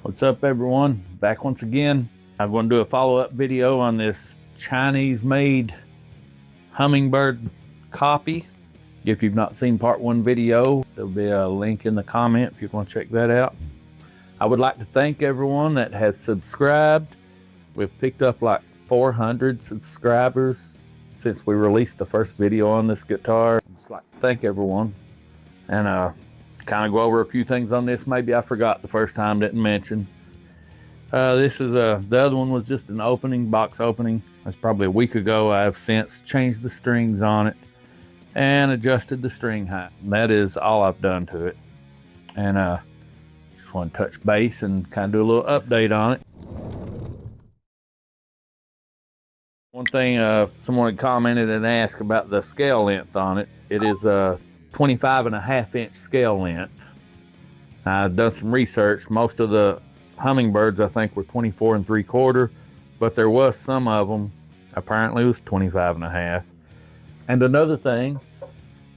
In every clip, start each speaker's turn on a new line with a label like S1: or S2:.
S1: What's up, everyone? Back once again. I'm going to do a follow-up video on this Chinese-made Hummingbird copy. If you've not seen part one video, there'll be a link in the comment if you want to check that out. I would like to thank everyone that has subscribed. We've picked up like 400 subscribers since we released the first video on this guitar. I'd just like to thank everyone and kind of go over a few things on this. Maybe I forgot the first time, didn't mention. This is the other one was just an opening, box opening. That's probably a week ago. I've since changed the strings on it and adjusted the string height. And that is all I've done to it. And just want to touch base and kind of do a little update on it. One thing, someone had commented and asked about the scale length on it. It is a 25.5-inch scale length. I've done some research. Most of the Hummingbirds I think were 24 3/4, but there was some of them apparently was 25.5. And another thing,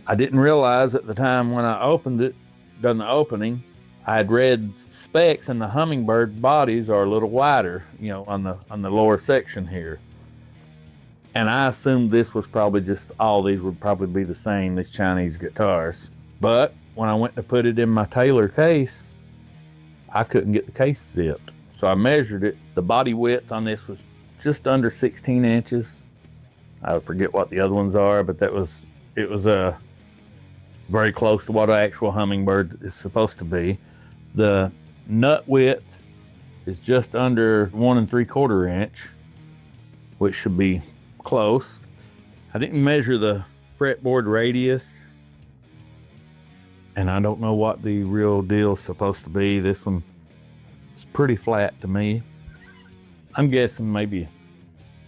S1: I didn't realize at the time when I opened it, done the opening, I had read specs and the Hummingbird bodies are a little wider, you know, on the lower section here. And I assumed this was probably just, all these would probably be the same, these Chinese guitars. But when I went to put it in my Taylor case, I couldn't get the case zipped. So I measured it. The body width on this was just under 16 inches. I forget what the other ones are, but it was very close to what an actual Hummingbird is supposed to be. The nut width is just under 1 3/4 inch, which should be close. I didn't measure the fretboard radius, and I don't know what the real deal is supposed to be. This one is pretty flat to me. I'm guessing maybe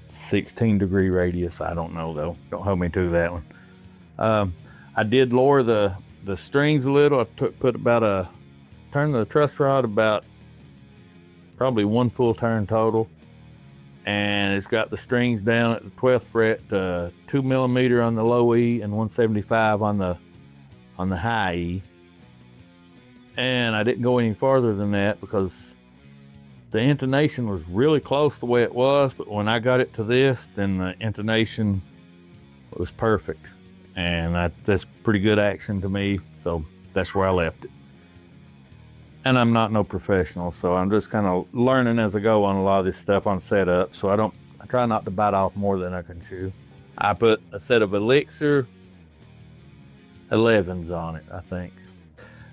S1: 16-degree radius. I don't know though. Don't hold me to that one. I did lower the strings a little. I turned the truss rod about probably 1 full turn total. And it's got the strings down at the 12th fret, 2 millimeter on the low E and 175 on the high E. And I didn't go any farther than that because the intonation was really close the way it was, but when I got it to this, then the intonation was perfect. And that's pretty good action to me, so that's where I left it. And I'm not no professional, so I'm just kind of learning as I go on a lot of this stuff on setup. So I try not to bite off more than I can chew. I put a set of Elixir 11s on it, I think.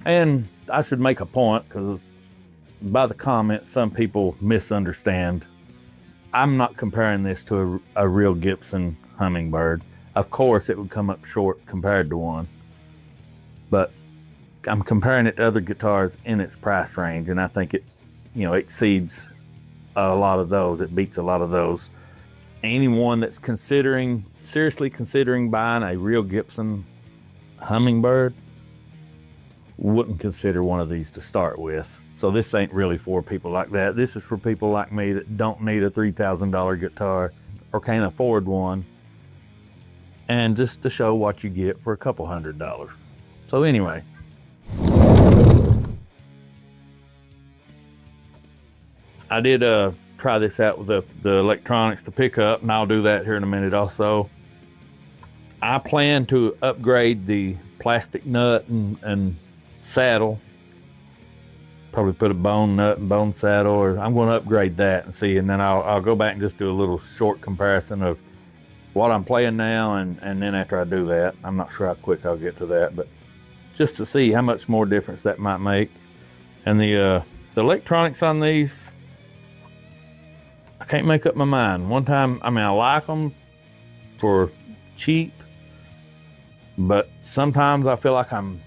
S1: And I should make a point, because by the comments, some people misunderstand. I'm not comparing this to a real Gibson Hummingbird. Of course, it would come up short compared to one, but I'm comparing it to other guitars in its price range, and I think it, you know, exceeds a lot of those. It beats a lot of those. Anyone that's seriously considering buying a real Gibson Hummingbird wouldn't consider one of these to start with. So this ain't really for people like that. This is for people like me that don't need a $3,000 guitar or can't afford one, and just to show what you get for a couple $100. So anyway, I did try this out with the electronics to pick up, and I'll do that here in a minute also. I plan to upgrade the plastic nut and saddle. Probably put a bone nut and bone saddle, or I'm going to upgrade that and see, and then I'll go back and just do a little short comparison of what I'm playing now, and then after I do that, I'm not sure how quick I'll get to that, but just to see how much more difference that might make. And the electronics on these, I can't make up my mind. One time, I mean, I like them for cheap, but sometimes I feel like I'm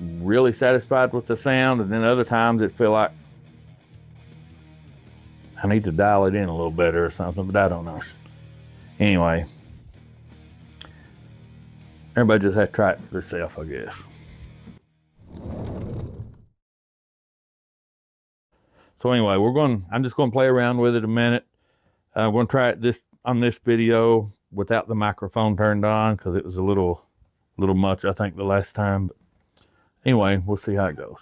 S1: really satisfied with the sound, and then other times it feel like I need to dial it in a little better or something, but I don't know. Anyway, everybody just has to try it for themselves, I guess. So anyway, I'm just going to play around with it a minute. We're going to try it on this video without the microphone turned on, because it was a little much, I think, the last time. But anyway, we'll see how it goes.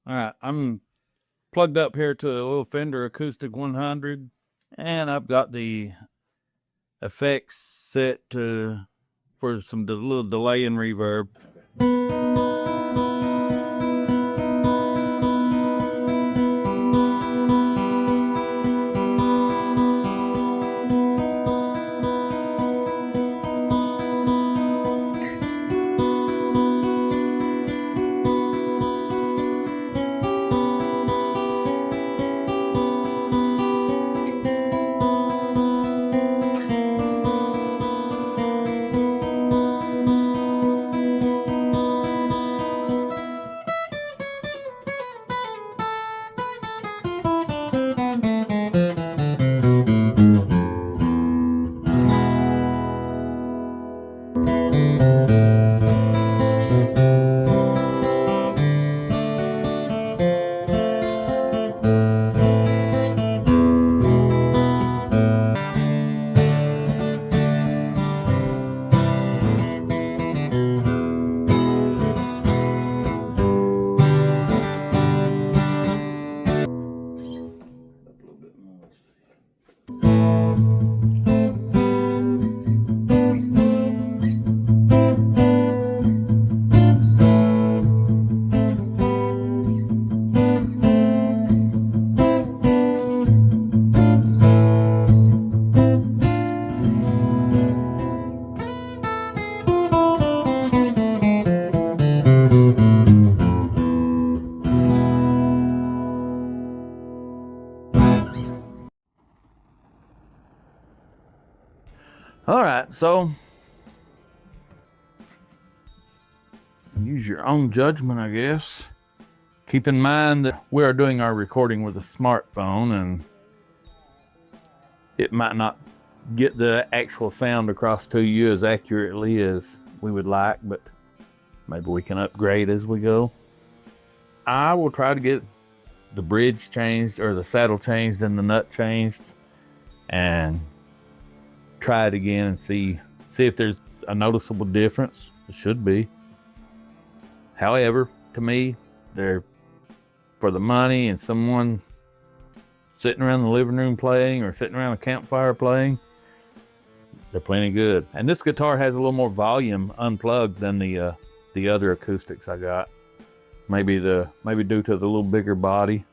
S1: All right, I'm plugged up here to a little Fender Acoustic 100, and I've got the effects set to for some little delay and reverb. All right, so use your own judgment, I guess. Keep in mind that we are doing our recording with a smartphone, and it might not get the actual sound across to you as accurately as we would like, but maybe we can upgrade as we go. I will try to get the bridge changed, or the saddle changed and the nut changed, and try it again and see if there's a noticeable difference. It should be. However, to me, they're for the money, and someone sitting around the living room playing or sitting around a campfire playing, they're plenty good. And this guitar has a little more volume unplugged than the other acoustics I got. Maybe due to the little bigger body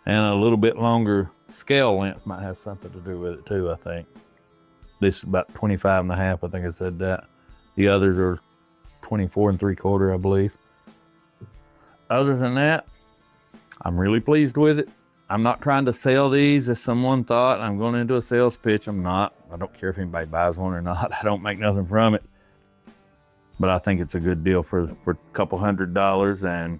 S1: and a little bit longer scale length might have something to do with it too, I think. This is about 25 and a half, I think I said that. The others are 24 3/4, I believe. Other than that, I'm really pleased with it. I'm not trying to sell these as someone thought. I'm going into a sales pitch. I'm not. I don't care if anybody buys one or not. I don't make nothing from it. But I think it's a good deal for a couple $100, and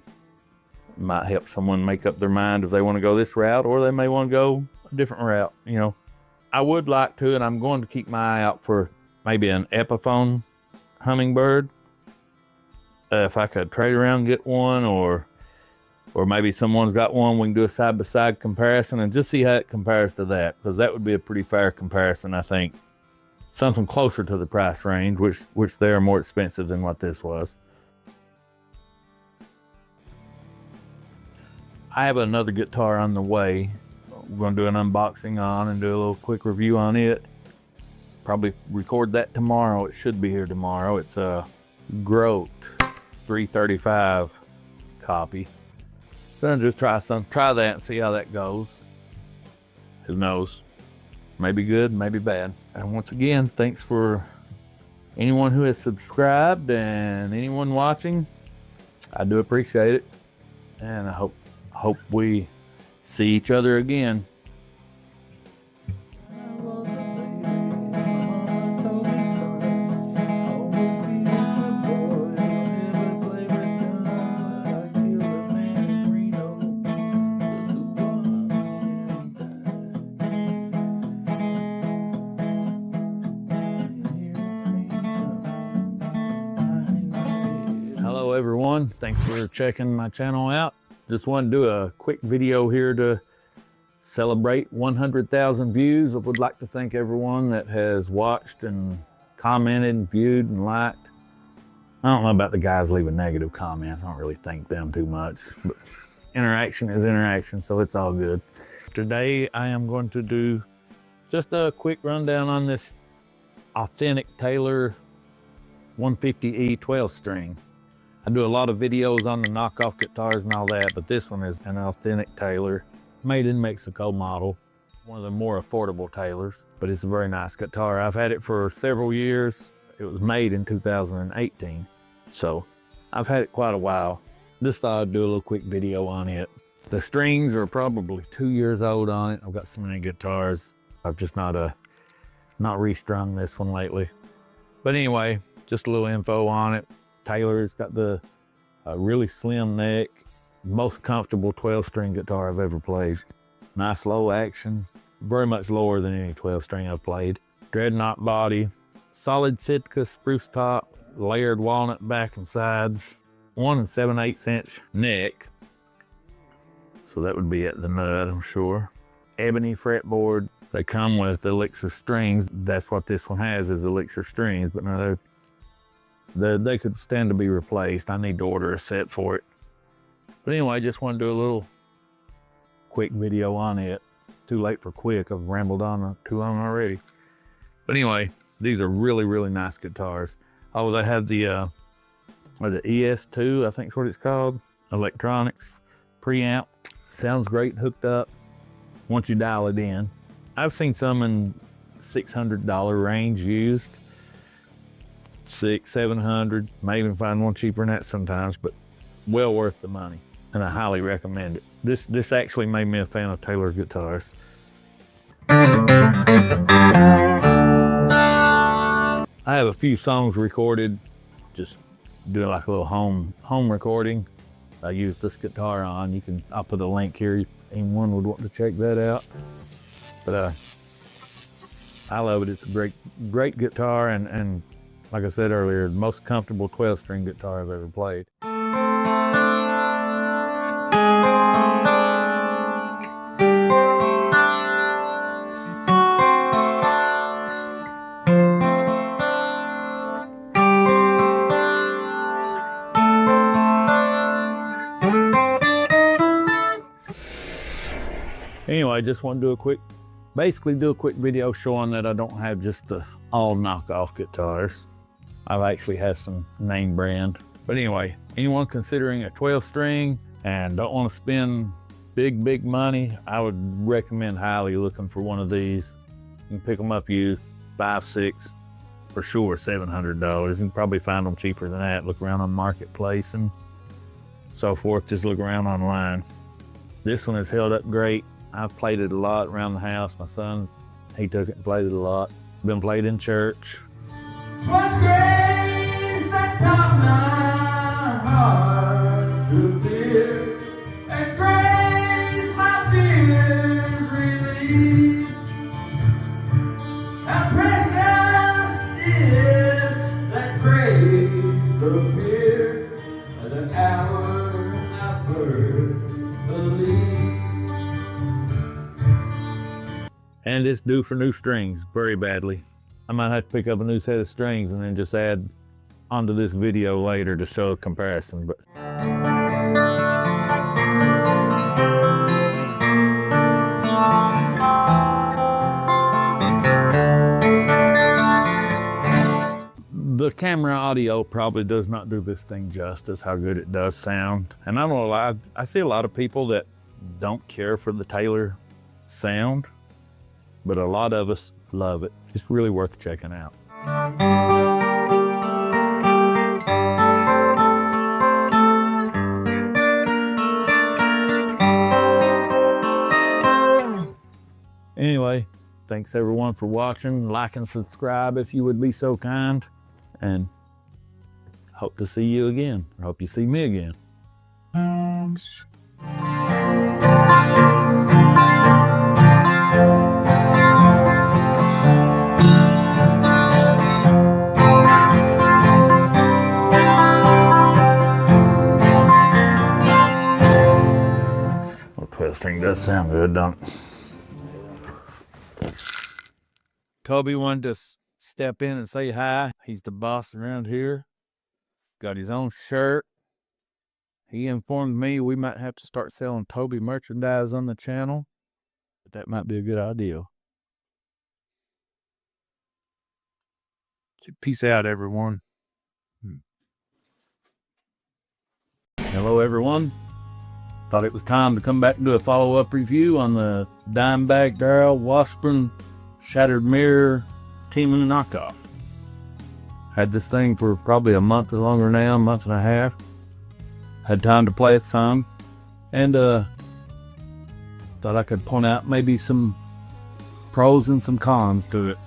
S1: might help someone make up their mind if they want to go this route, or they may want to go a different route, you know. I would like to, and I'm going to keep my eye out for maybe an Epiphone Hummingbird. If I could trade around and get one, or maybe someone's got one, we can do a side-by-side comparison and just see how it compares to that, because that would be a pretty fair comparison, I think. Something closer to the price range, which they are more expensive than what this was. I have another guitar on the way. We're going to do an unboxing on and do a little quick review on it. Probably record that tomorrow. It should be here tomorrow. It's a Grote 335 copy. So I'll just try that and see how that goes. Who knows? Maybe good, maybe bad. And once again, thanks for anyone who has subscribed and anyone watching. I do appreciate it. And I hope we see each other again. Hello everyone, thanks for checking my channel out. Just wanted to do a quick video here to celebrate 100,000 views. I would like to thank everyone that has watched and commented and viewed and liked. I don't know about the guys leaving negative comments. I don't really thank them too much. But interaction is interaction, so it's all good. Today I am going to do just a quick rundown on this authentic Taylor 150E 12 string. I do a lot of videos on the knockoff guitars and all that, but this one is an authentic Taylor, made in Mexico model. One of the more affordable Taylors, but it's a very nice guitar. I've had it for several years. It was made in 2018, so I've had it quite a while. Just thought I'd do a little quick video on it. The strings are probably 2 years old on it. I've got so many guitars. I've just not restrung this one lately. But anyway, just a little info on it. Taylor's got the really slim neck, most comfortable 12 string guitar I've ever played. Nice low action, very much lower than any 12 string I've played. Dreadnought body, solid Sitka spruce top, layered walnut back and sides, 1 7/8 inch neck. So that would be at the nut, I'm sure. Ebony fretboard. They come with Elixir strings. That's what this one has, is Elixir strings, but no, they could stand to be replaced. I need to order a set for it. But anyway, just want to do a little quick video on it. Too late for quick. I've rambled on too long already. But anyway, these are really, really nice guitars. Oh, they have the ES2, I think is what it's called. Electronics preamp. Sounds great hooked up once you dial it in. I've seen some in $600 range used. $600, $700, may even find one cheaper than that sometimes, but well worth the money, and I highly recommend it. This actually made me a fan of Taylor guitars. I have a few songs recorded, just doing like a little home recording. I use this guitar on. I'll put a link here. Anyone would want to check that out. But I love it. It's a great guitar, and like I said earlier, the most comfortable 12 string guitar I've ever played. Anyway, I just want to basically do a quick video showing that I don't have just the all knockoff guitars. I actually have some name brand. But anyway, anyone considering a 12 string and don't want to spend big money, I would recommend highly looking for one of these. You can pick them up used, 5, 6, for sure $700. You can probably find them cheaper than that. Look around on Marketplace and so forth. Just look around online. This one has held up great. I've played it a lot around the house. My son, he took it and played it a lot. Been played in church.
S2: What grace that taught my heart to fear, and grace my fears relieved. How precious is that grace appeared at the hour I first believed.
S1: And it's due for new strings very badly. I might have to pick up a new set of strings and then just add onto this video later to show a comparison. But the camera audio probably does not do this thing justice, how good it does sound. And I'm gonna lie, I see a lot of people that don't care for the Taylor sound, but a lot of us love it. It's really worth checking out. Anyway, thanks everyone for watching. Like and subscribe if you would be so kind. And hope to see you again. Or hope you see me again. This thing does sound good, don't it? Toby wanted to step in and say hi. He's the boss around here. Got his own shirt. he informed me we might have to start selling Toby merchandise on the channel. But that might be a good idea. Peace out, everyone. Hello, everyone. Thought it was time to come back and do a follow-up review on the Dimebag Darrell Washburn Shattered Mirror Temu Knockoff. Had this thing for probably a month or longer now, a month and a half. Had time to play it some, and thought I could point out maybe some pros and some cons to it.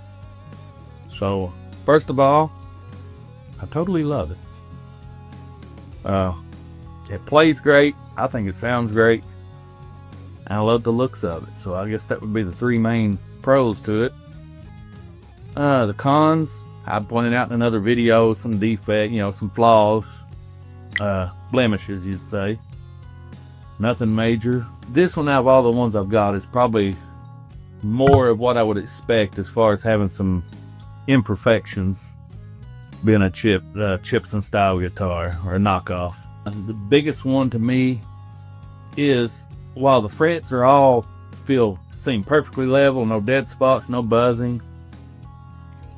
S1: So, first of all, I totally love it. It plays great. I think it sounds great. I love the looks of it. So I guess that would be the three main pros to it. The cons, I pointed out in another video, some defect, some flaws, blemishes, you'd say. Nothing major. This one, out of all the ones I've got, is probably more of what I would expect as far as having some imperfections, being a Chibson style guitar or a knockoff. The biggest one to me is, while the frets are all seem perfectly level, no dead spots, no buzzing,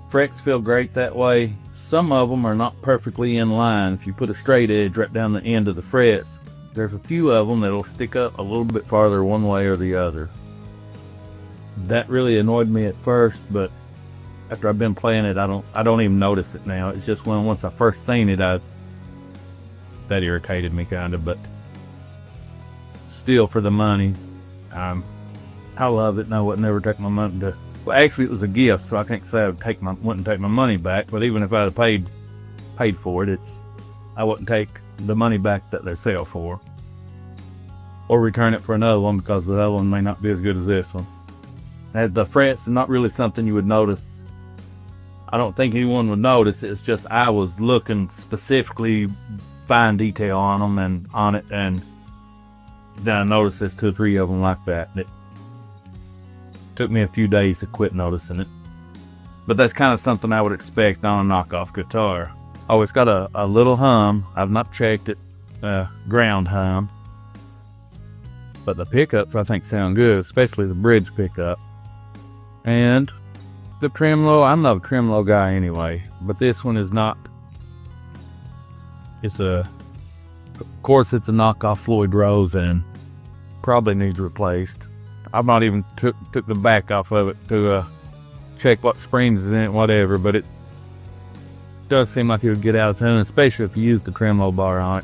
S1: frets feel great that way. Some of them are not perfectly in line. If you put a straight edge right down the end of the frets, there's a few of them that'll stick up a little bit farther one way or the other. That really annoyed me at first, but after I've been playing it, I don't even notice it now. It's just once I first seen it, that irritated me kind of, but still, for the money, I love it, and I would never take my money to. Well, actually, it was a gift, so I can't say I wouldn't take my money back. But even if I'd have paid for it, I wouldn't take the money back that they sell for, or return it for another one, because the other one may not be as good as this one. And the frets are not really something you would notice. I don't think anyone would notice. It's just I was looking specifically fine detail on them and on it, and then I noticed there's 2 or 3 of them like that. It took me a few days to quit noticing it, but that's kind of something I would expect on a knockoff guitar. Oh, it's got a little hum. I've not checked it, ground hum, but the pickups I think sound good, especially the bridge pickup. And the tremolo, I'm not a tremolo guy anyway, but this one is not. Of course, it's a knockoff Floyd Rose and probably needs replaced. I've not even took the back off of it to check what springs is in it, whatever, but it does seem like it would get out of tune, especially if you use the tremolo bar on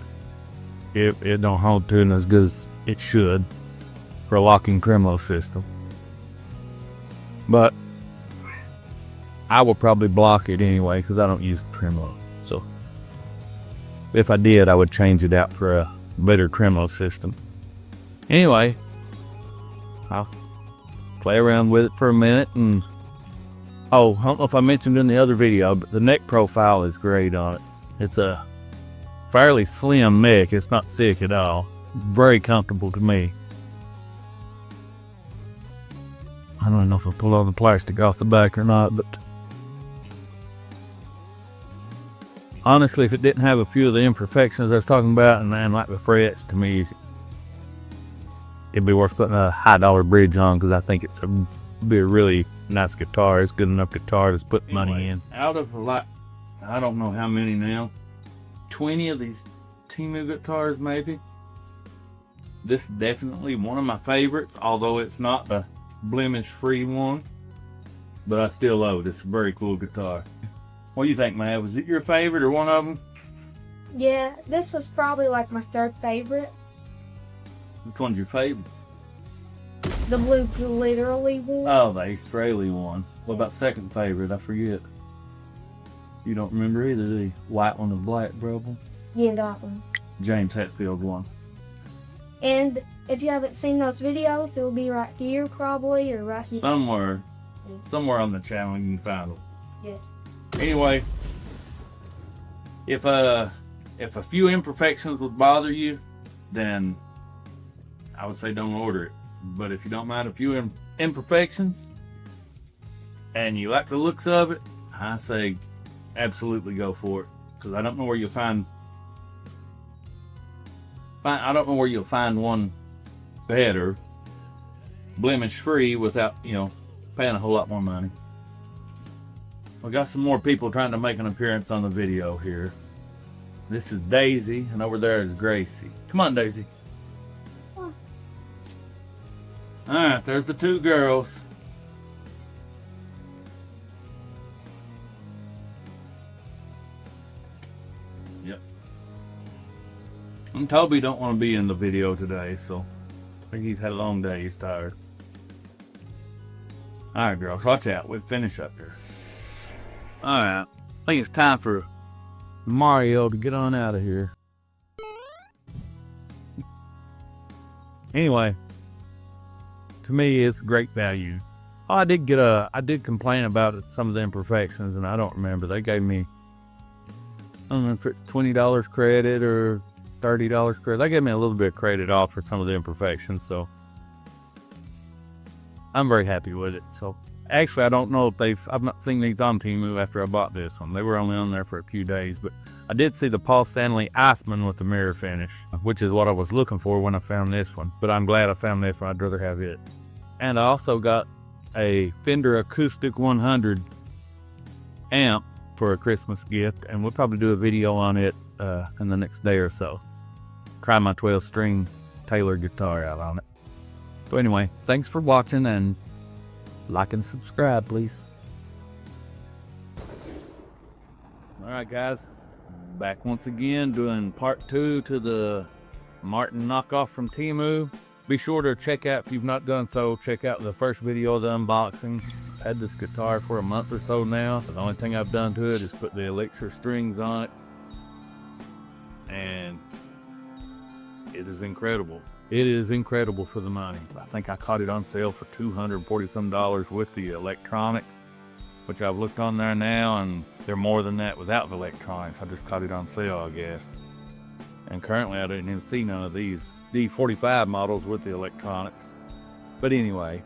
S1: it. It don't hold tune as good as it should for a locking tremolo system. But I will probably block it anyway because I don't use the tremolo. So if I did, I would change it out for a better tremolo system. Anyway, I'll play around with it for a minute, and I don't know if I mentioned in the other video, but the neck profile is great on it. It's a fairly slim neck. It's not thick at all. Very comfortable to me. I don't know if I'll pull all the plastic off the back or not, but honestly, if it didn't have a few of the imperfections I was talking about, and like the frets, to me, it'd be worth putting a high-dollar bridge on, because I think it's be a really nice guitar. It's good enough guitar to put money in. Out of I don't know how many now, 20 of these Temu guitars maybe. This is definitely one of my favorites, although it's not a blemish-free one, but I still love it. It's a very cool guitar. What do you think, Matt? Was it your favorite or one of them?
S3: Yeah, this was probably like my 3rd favorite.
S1: Which one's your favorite?
S3: The blue literally one.
S1: Oh, the Frehley one. What about 2nd favorite? I forget. You don't remember either, do you? White one with black problem?
S3: Yeah, that one.
S1: James Hetfield one.
S3: And if you haven't seen those videos, they'll be right here probably, or right here.
S1: Somewhere on the channel you can find them.
S3: Yes.
S1: Anyway, if a few imperfections would bother you, then I would say don't order it. But if you don't mind a few imperfections and you like the looks of it, I say absolutely go for it, because I don't know where you'll find I don't know where you'll find one better, blemish free, without, you know, paying a whole lot more money. We got some more people trying to make an appearance on the video here. This is Daisy, and over there is Gracie. Come on, Daisy.
S3: Oh.
S1: All right, there's the two girls. Yep. And Toby don't want to be in the video today, so I think he's had a long day. He's tired. All right, girls, watch out. We'll finish up here. All right, I think it's time for Mario to get on out of here. Anyway, to me, it's great value. Oh, I did complain about some of the imperfections, and I don't remember. They gave me, I don't know if it's $20 credit or $30 credit. They gave me a little bit of credit off for some of the imperfections, so I'm very happy with it. So actually, I don't know if I've not seen these on Temu after I bought this one. They were only on there for a few days, but I did see the Paul Stanley Iceman with the mirror finish, which is what I was looking for when I found this one. But I'm glad I found this one. I'd rather have it. And I also got a Fender Acoustic 100 amp for a Christmas gift, and we'll probably do a video on it in the next day or so. Try my 12-string Taylor guitar out on it. So anyway, thanks for watching, and like and subscribe, please. All right, guys, back once again doing part 2 to the Martin knockoff from Temu. Be sure to check out, if you've not done so, check out the first video of the unboxing. I've had this guitar for a month or so now. The only thing I've done to it is put the electric strings on it, and it is incredible. It is incredible for the money. I think I caught it on sale for $240 some with the electronics, which I've looked on there now, and they're more than that without the electronics. I just caught it on sale, I guess. And currently I didn't even see none of these D45 models with the electronics. But anyway,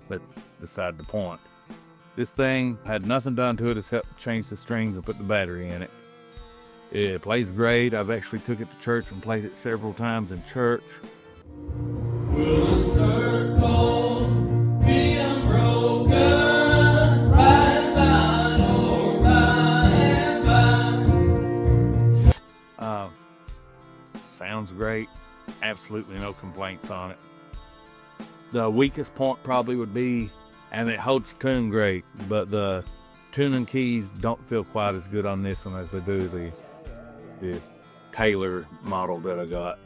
S1: that's beside the point. This thing had nothing done to it except change the strings and put the battery in it. It plays great. I've actually took it to church and played it several times in church.
S2: Will a circle be unbroken, right by or by and by?
S1: Sounds great. Absolutely no complaints on it. The weakest point probably would be, and it holds tune great, but the tuning keys don't feel quite as good on this one as they do the Taylor model that I got.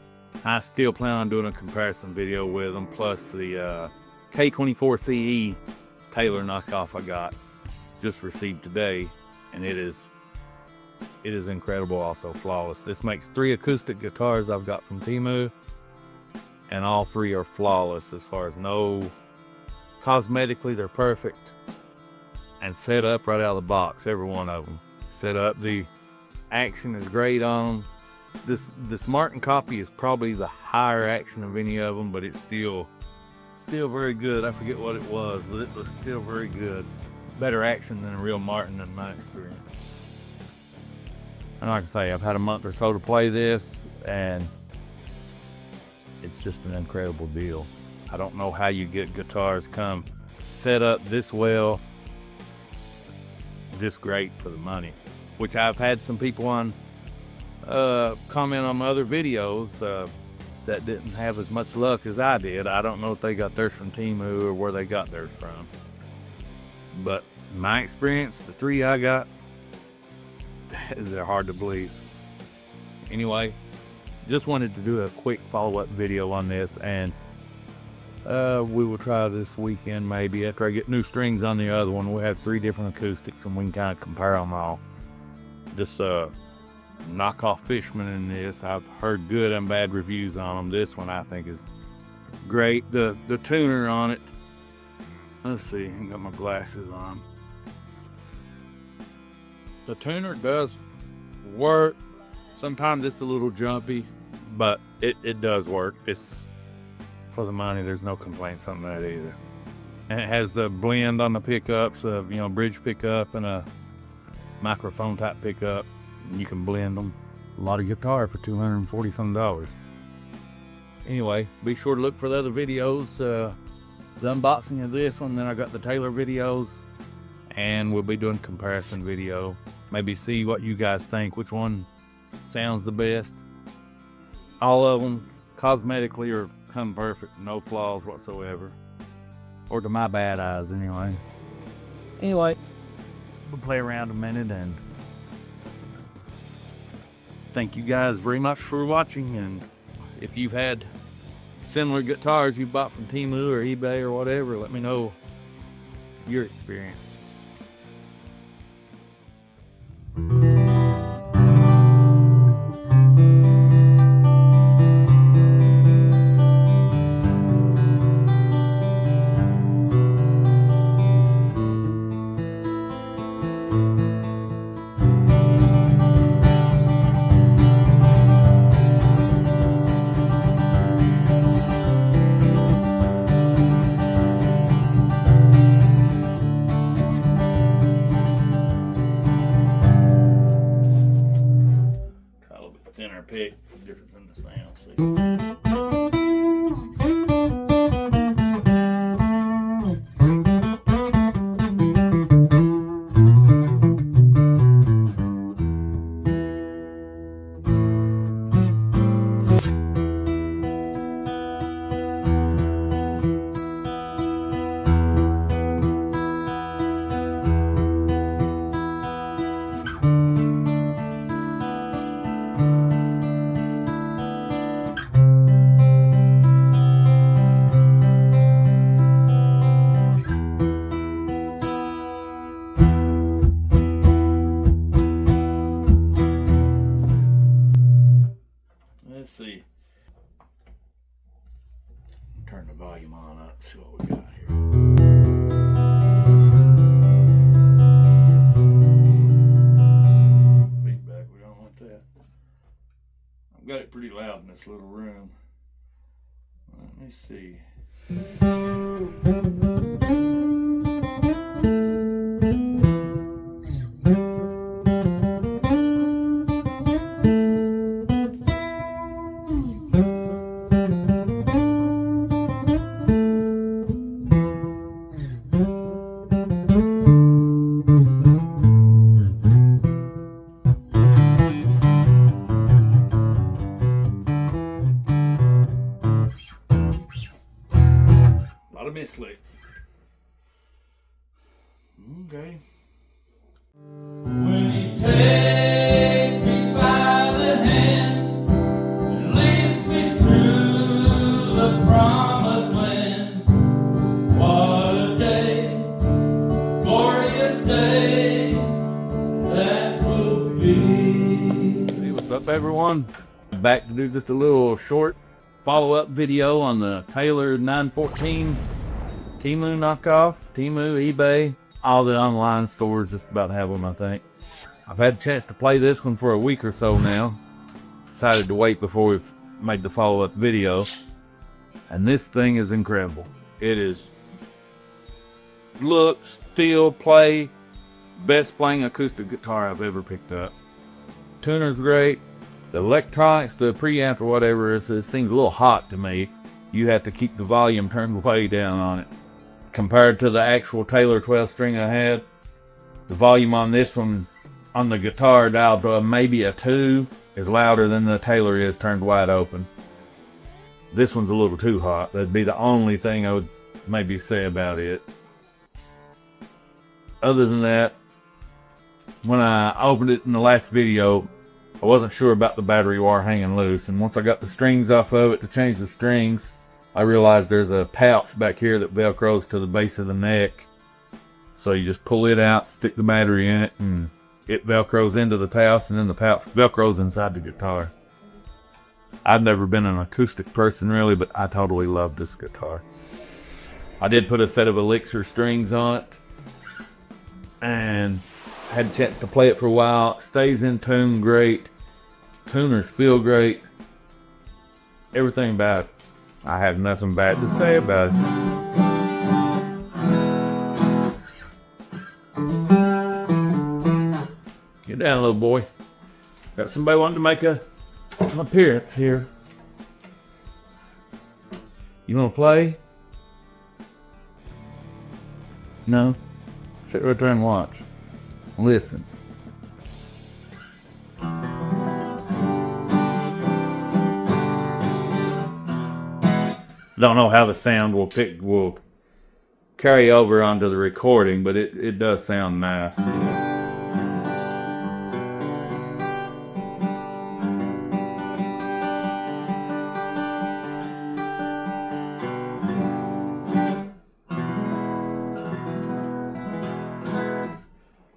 S1: I still plan on doing a comparison video with them, plus the K24CE Taylor knockoff I got just received today, and it is incredible, also flawless. This makes 3 acoustic guitars I've got from Temu, and all 3 are flawless as far as no cosmetically. They're perfect and set up right out of the box. Every one of them set up. The action is great on them. This Martin copy is probably the higher action of any of them, but it's still very good. I forget what it was, but it was still very good. Better action than a real Martin in my experience. And like I say, I've had a month or so to play this, and it's just an incredible deal. I don't know how you get guitars come set up this well, this great for the money, which I've had some people on comment on my other videos that didn't have as much luck as I did. I don't know if they got theirs from Temu or where they got theirs from, but in my experience, the 3 I got, they're hard to believe. Anyway, just wanted to do a quick follow-up video on this, and we will try this weekend maybe after I get new strings on the other one. We'll have 3 different acoustics and we can kind of compare them all. This knockoff Fishman in this, I've heard good and bad reviews on them. This one I think is great. The tuner on it, let's see, I got my glasses on. The tuner does work. Sometimes it's a little jumpy, but it does work. It's for the money. There's no complaints on that either. And it has the blend on the pickups of, you know, bridge pickup and a microphone type pickup. You can blend them. A lot of guitar for $240 some. Anyway, be sure to look for the other videos. The unboxing of this one, then I got the Taylor videos, and we'll be doing comparison video. Maybe see what you guys think, which one sounds the best. All of them cosmetically are come perfect, no flaws whatsoever. Or to my bad eyes, anyway. Anyway, we'll play around a minute, and thank you guys very much for watching. And if you've had similar guitars you bought from Temu or eBay or whatever, let me know your experience. Thinner pick, different from the sound. See? Let's see. Turn the volume on up, see what we got here. Feedback, we don't want that. I've got it pretty loud in this little room. Let me see. Mislicks. Okay.
S2: When he takes me by the hand and leads me through the promised land, what a day, glorious day that will be.
S1: Hey, what's up, everyone? Back to do just a little short follow-up video on the Taylor 914 Temu knockoff. Temu, eBay, all the online stores just about have them, I think. I've had a chance to play this one for a week or so now. Decided to wait before we've made the follow-up video. And this thing is incredible. It is look, feel, play, best playing acoustic guitar I've ever picked up. Tuner's great. The electronics, the preamp or whatever, it seems a little hot to me. You have to keep the volume turned way down on it. Compared to the actual Taylor 12 string I had, the volume on this one, on the guitar dialed to maybe a 2, is louder than the Taylor is turned wide open. This one's a little too hot. That'd be the only thing I would maybe say about it. Other than that, when I opened it in the last video, I wasn't sure about the battery wire hanging loose, and once I got the strings off of it to change the strings, I realized there's a pouch back here that velcros to the base of the neck. So you just pull it out, stick the battery in it, and it velcros into the pouch, and then the pouch velcros inside the guitar. I've never been an acoustic person really, but I totally love this guitar. I did put a set of Elixir strings on it, and had a chance to play it for a while. It stays in tune great. Tuners feel great. Everything about it. I have nothing bad to say about it. Get down, little boy. Got somebody wanting to make an appearance here. You want to play? No? Sit right there and watch. Listen. Don't know how the sound will carry over onto the recording, but it does sound nice.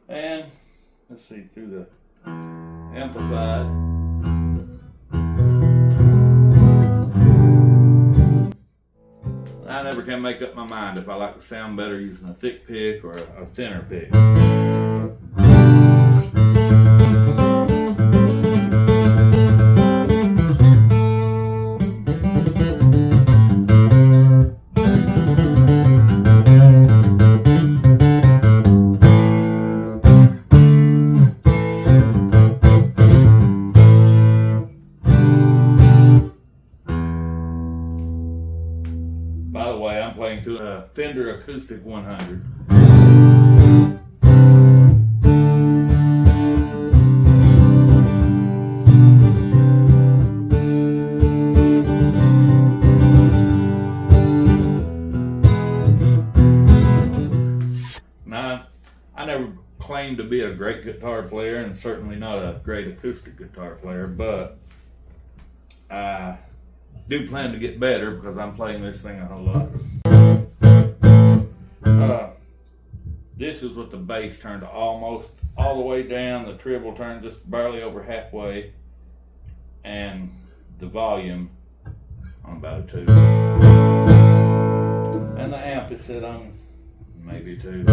S1: And let's see, through the amplified. I never can make up my mind if I like to sound better using a thick pick or a thinner pick. By the way, I'm playing to a Fender Acoustic 100. Now, I never claimed to be a great guitar player and certainly not a great acoustic guitar player, but I do plan to get better because I'm playing this thing a whole lot. This is with the bass turned almost all the way down, the treble turned just barely over halfway, and the volume on about a 2. And the amp is set on maybe 2.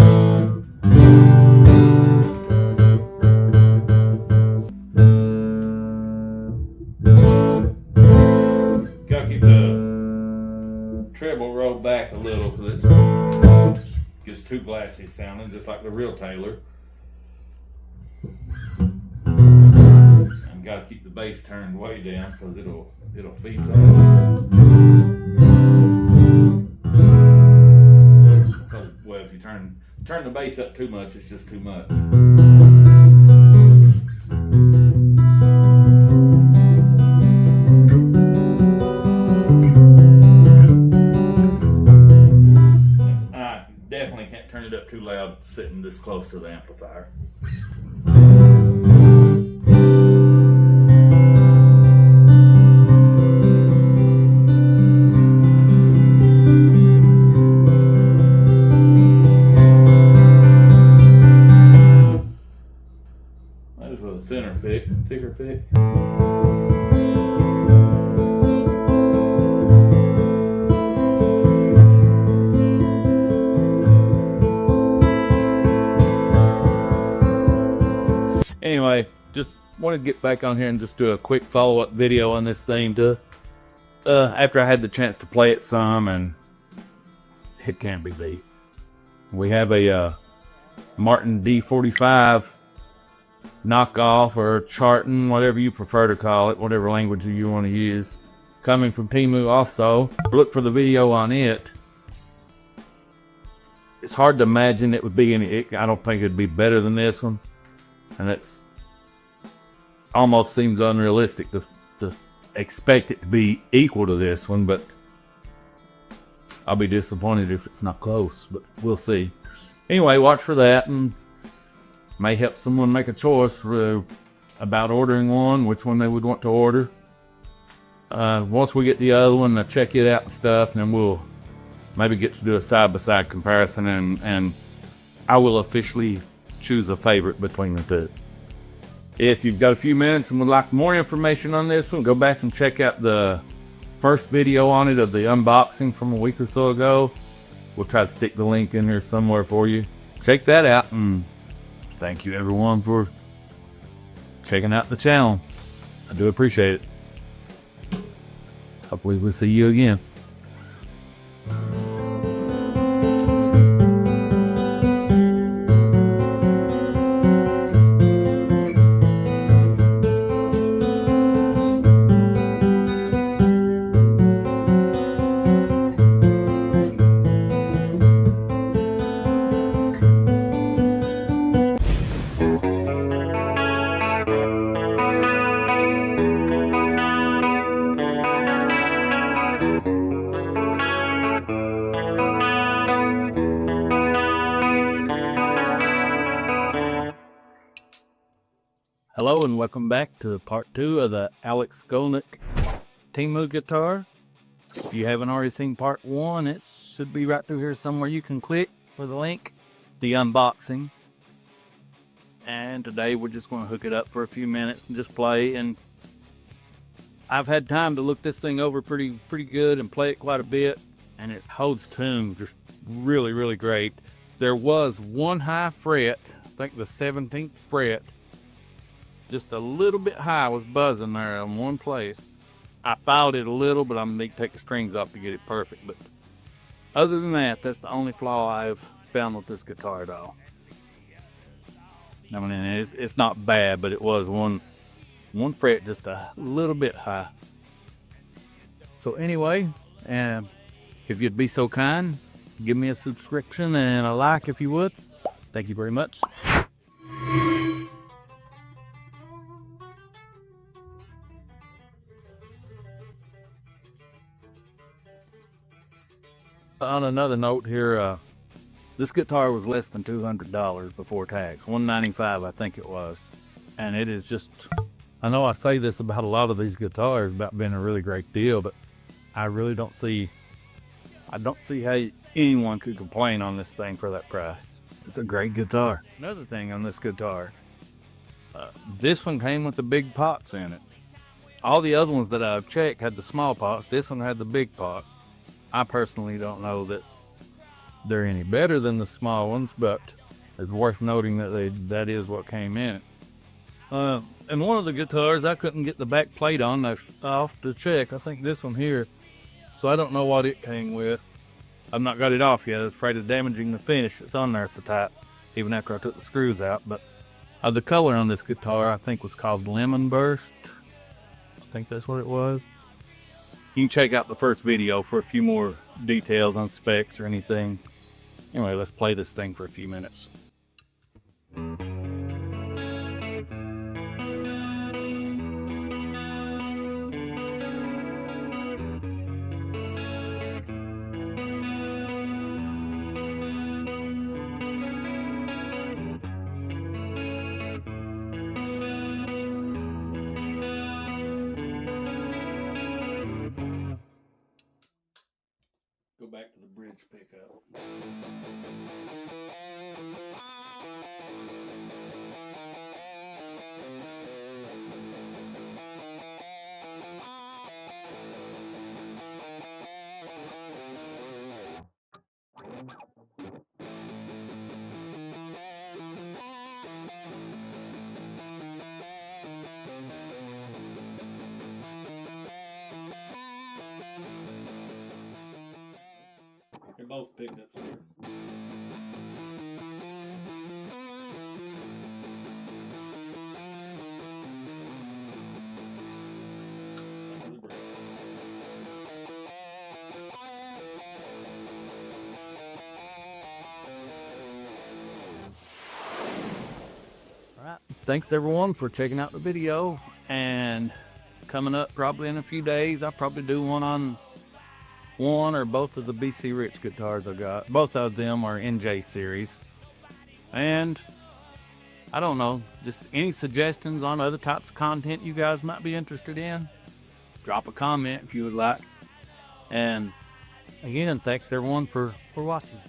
S1: Gotta keep the treble rolled back a little because it gets too glassy sounding, just like the real Taylor. And gotta keep the bass turned way down because it'll feed that. Because, well, if you turn the bass up too much, it's just too much. Definitely can't turn it up too loud sitting this close to the amplifier. That is with a thinner pick, thicker pick. Anyway, just wanted to get back on here and just do a quick follow-up video on this thing to after I had the chance to play it some, and it can't be beat. We have a Martin D45 knockoff or Chartin, whatever you prefer to call it, whatever language you want to use, coming from Temu also. Look for the video on it. It's hard to imagine it would be I don't think it'd be better than this one. And it's almost seems unrealistic to expect it to be equal to this one, but I'll be disappointed if it's not close, but we'll see. Anyway, watch for that, and may help someone make a choice about ordering one, which one they would want to order. Once we get the other one, I'll check it out and stuff, and then we'll maybe get to do a side-by-side comparison, and I will officially choose a favorite between the two. If you've got a few minutes and would like more information on this one, go back and check out the first video on it of the unboxing from a week or so ago. We'll try to stick the link in there somewhere for you. Check that out, and thank you everyone for checking out the channel. I do appreciate it. Hopefully we'll see you again. Hello and welcome back to part 2 of the Alex Skolnick Temu guitar. If you haven't already seen part 1, it should be right through here somewhere. You can click for the link, the unboxing. And today we're just going to hook it up for a few minutes and just play. And I've had time to look this thing over pretty good and play it quite a bit. And it holds tune just really great. There was one high fret, I think the 17th fret, just a little bit high, was buzzing there in one place. I filed it a little, but I'm going to take the strings off to get it perfect. But other than that, that's the only flaw I've found with this guitar at all. I mean, it's not bad, but it was one fret just a little bit high. So anyway, if you'd be so kind, give me a subscription and a like if you would. Thank you very much. On another note here, this guitar was less than $200 before tax, $195 I think it was. And it is just, I know I say this about a lot of these guitars about being a really great deal, but I really don't see how anyone could complain on this thing for that price. It's a great guitar. Another thing on this guitar, this one came with the big pots in it. All the other ones that I've checked had the small pots. This one had the big pots. I personally don't know that they're any better than the small ones, but it's worth noting that that is what came in it. And one of the guitars, I couldn't get the back plate on. Off to check. I think this one here. So I don't know what it came with. I've not got it off yet. I was afraid of damaging the finish. It's on there so tight, even after I took the screws out. But the color on this guitar, I think, was called Lemon Burst. I think that's what it was. You can check out the first video for a few more details on specs or anything. Anyway, let's play this thing for a few minutes. Go back to the bridge pickup. They're both pickups here. Alright, thanks everyone for checking out the video, and coming up probably in a few days, I'll probably do one on one or both of the BC Rich guitars I got. Both of them are NJ series. And I don't know, just any suggestions on other types of content you guys might be interested in, drop a comment if you would like. And again, thanks everyone for watching.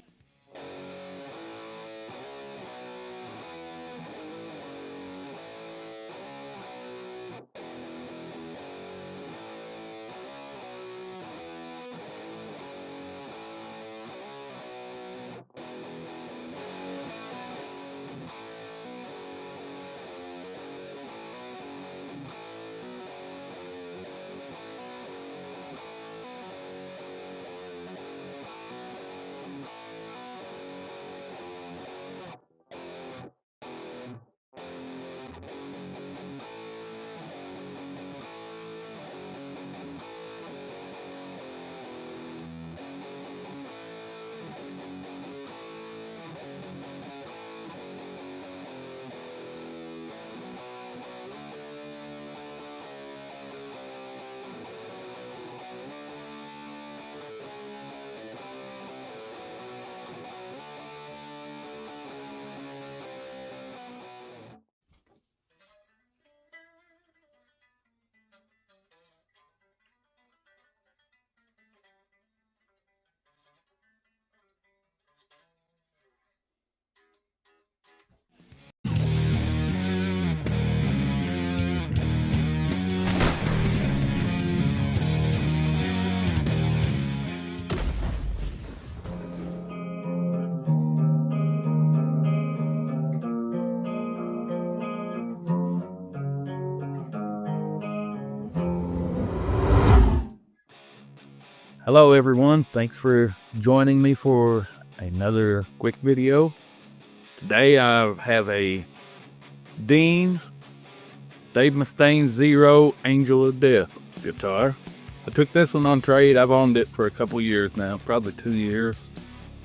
S1: Hello everyone, thanks for joining me for another quick video. Today I have a Dave Mustaine See-thru Angel of Deth guitar. I took this one on trade. I've owned it for a couple years now, probably 2 years.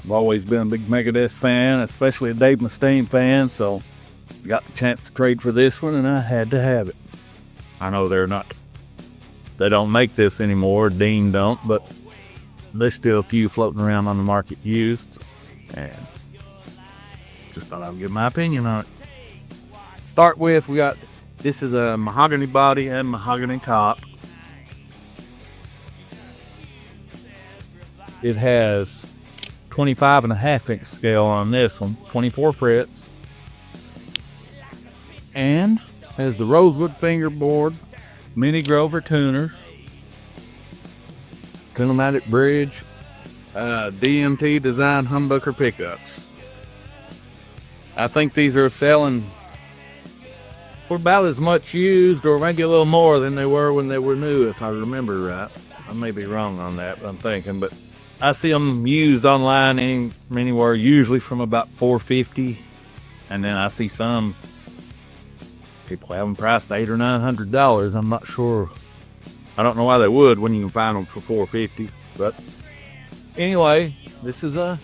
S1: I've always been a big Megadeth fan, especially a Dave Mustaine fan, so got the chance to trade for this one and I had to have it. I know they don't make this anymore, Dean don't, but there's still a few floating around on the market used, and just thought I'd give my opinion on it. Start with, this is a mahogany body and mahogany top. It has 25.5-inch scale on this one, 24 frets, and has the rosewood fingerboard, mini Grover tuners, Kinematic bridge, DMT design humbucker pickups. I think these are selling for about as much used, or maybe a little more than they were when they were new, if I remember right. I may be wrong on that, but I'm thinking, but I see them used online anywhere, usually from about $450, and then I see some people have them priced $800 or $900. I'm not sure. I don't know why they would when you can find them for $450. But anyway, this is a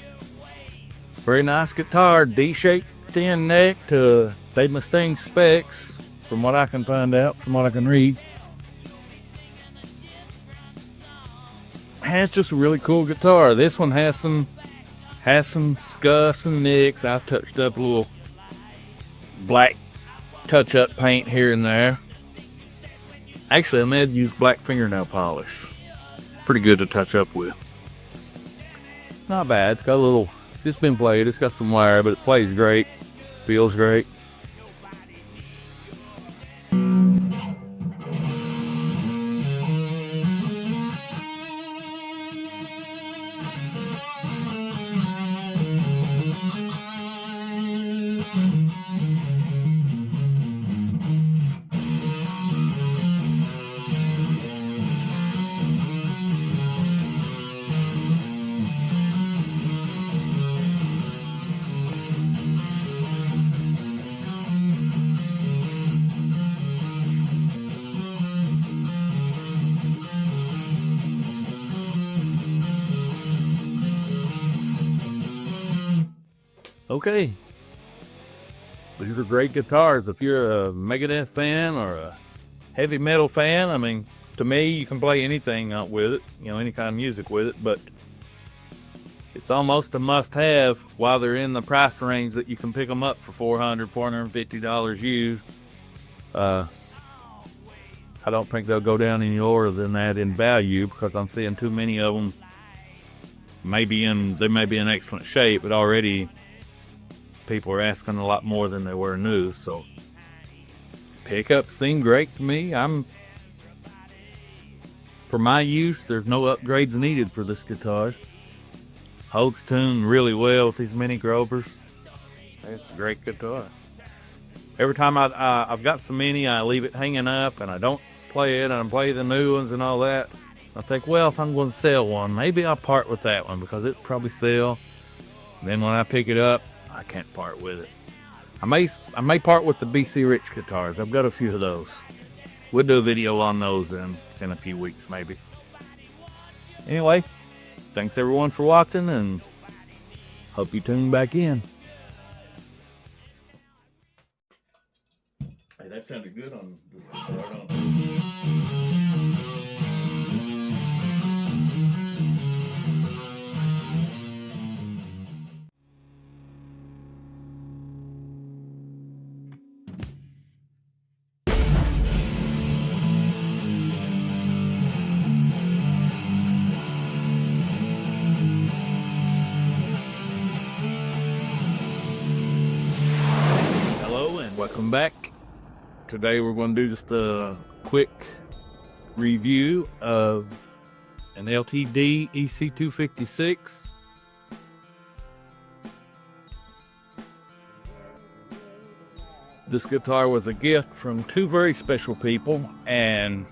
S1: very nice guitar, D-shaped thin neck to Dave Mustaine specs, from what I can find out, from what I can read. And it's just a really cool guitar. This one has some scuffs and nicks. I've touched up a little black touch-up paint here and there. Actually, I may have used black fingernail polish. Pretty good to touch up with. Not bad. It's got a little, it's been played. It's got some wire, but it plays great. Feels great. Okay, these are great guitars. If you're a Megadeth fan or a heavy metal fan, I mean, to me, you can play anything out with it, you know, any kind of music with it, but it's almost a must-have while they're in the price range that you can pick them up for $400, $450 used. I don't think they'll go down any lower than that in value, because I'm seeing too many of them. They may be in excellent shape, but already people are asking a lot more than they were new. So pickups seem great to me. For my use, there's no upgrades needed for this guitar. Holds tune really well with these mini Grovers. It's a great guitar. Every time I've got so many, I leave it hanging up and I don't play it, and I play the new ones and all that. I think, well, if I'm going to sell one, maybe I'll part with that one because it'll probably sell. And then when I pick it up, I can't part with it. I may part with the BC Rich guitars. I've got a few of those. We'll do a video on those in a few weeks, maybe. Anyway, thanks everyone for watching, and hope you tune back in. Hey, that sounded good on this guitar, don't it? Welcome back. Today we're going to do just a quick review of an LTD EC256. This guitar was a gift from two very special people, and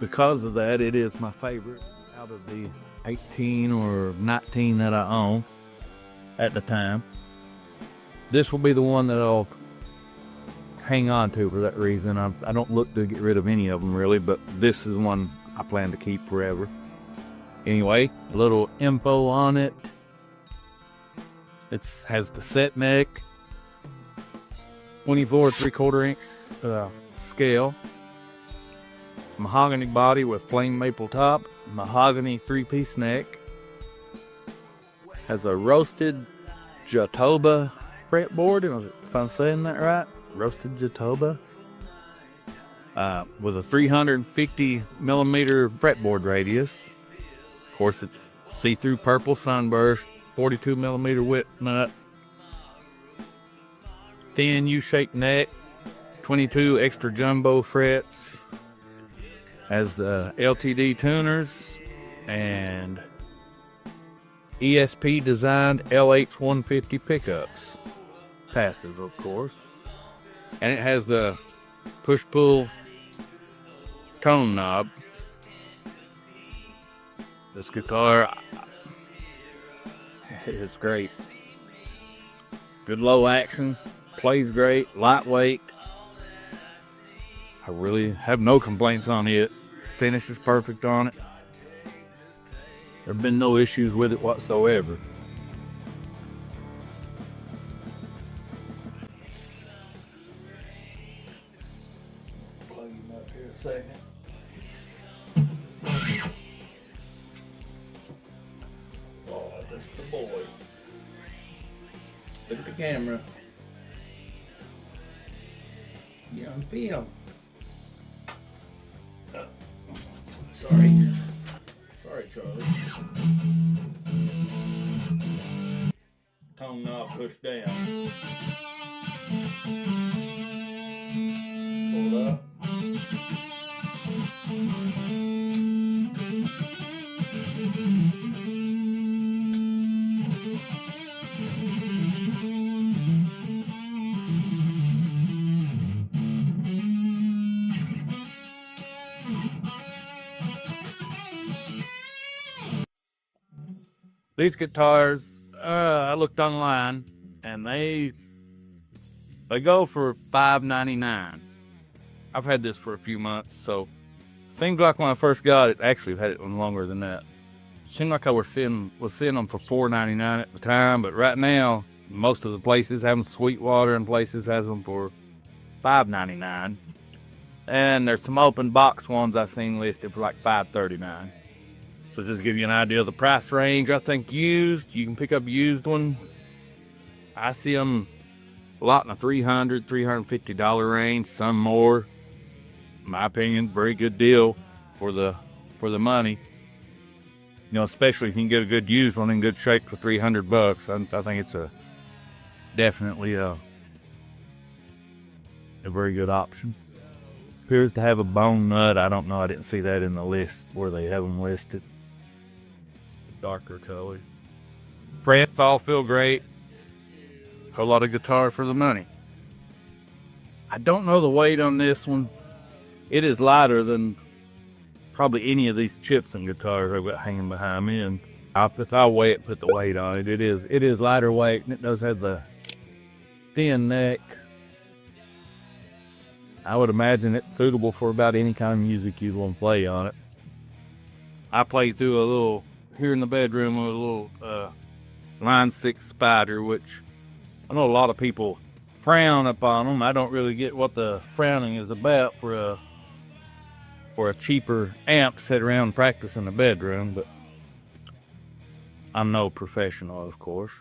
S1: because of that, it is my favorite out of the 18 or 19 that I own at the time. This will be the one that I'll hang on to for that reason. I don't look to get rid of any of them really, but this is one I plan to keep forever. Anyway, a little info on it. It has the set neck, 24 3/4 inch scale, mahogany body with flame maple top, mahogany 3-piece neck, has a roasted Jatoba fretboard, if I'm saying that right, roasted Jatoba, with a 350 millimeter fretboard radius. Of course, it's see-through purple sunburst, 42 millimeter width nut, thin U-shaped neck, 22 extra jumbo frets, has the LTD tuners and ESP designed LH150 pickups, passive of course, and it has the push-pull tone knob. This guitar is great. Good low action, plays great, lightweight. I really have no complaints on it. Finish is perfect on it. There have been no issues with it whatsoever. Plug him up here a second. Oh, that's the boy. Look at the camera. Get on film. Sorry. Sorry, Charlie. Tone knob pushed down. Pull up. These guitars, I looked online, and they go for $5.99. I've had this for a few months, so seems like when I first got it, actually I've had it longer than that. Seemed like I was seeing them for $4.99 at the time, but right now most of the places have them Sweetwater, and places has them for $5.99. And there's some open box ones I've seen listed for like $5.39. So just to give you an idea of the price range, I think used, you can pick up a used one. I see them a lot in the $300, $350 range, some more. In my opinion, very good deal for the money. You know, especially if you can get a good used one in good shape for $300. I think it's definitely a very good option. Appears to have a bone nut. I don't know. I didn't see that in the list where they have them listed. Darker color. Frets all feel great. A lot of guitar for the money. I don't know the weight on this one. It is lighter than probably any of these Chibson guitars I've got hanging behind me, and if I weigh it, put the weight on it, it is lighter weight, and it does have the thin neck. I would imagine it's suitable for about any kind of music you'd want to play on it. I play through a little, here in the bedroom, with a little Line 6 Spider, which I know a lot of people frown upon them. I don't really get what the frowning is about for a cheaper amp to sit around and practice in the bedroom, but I'm no professional, of course.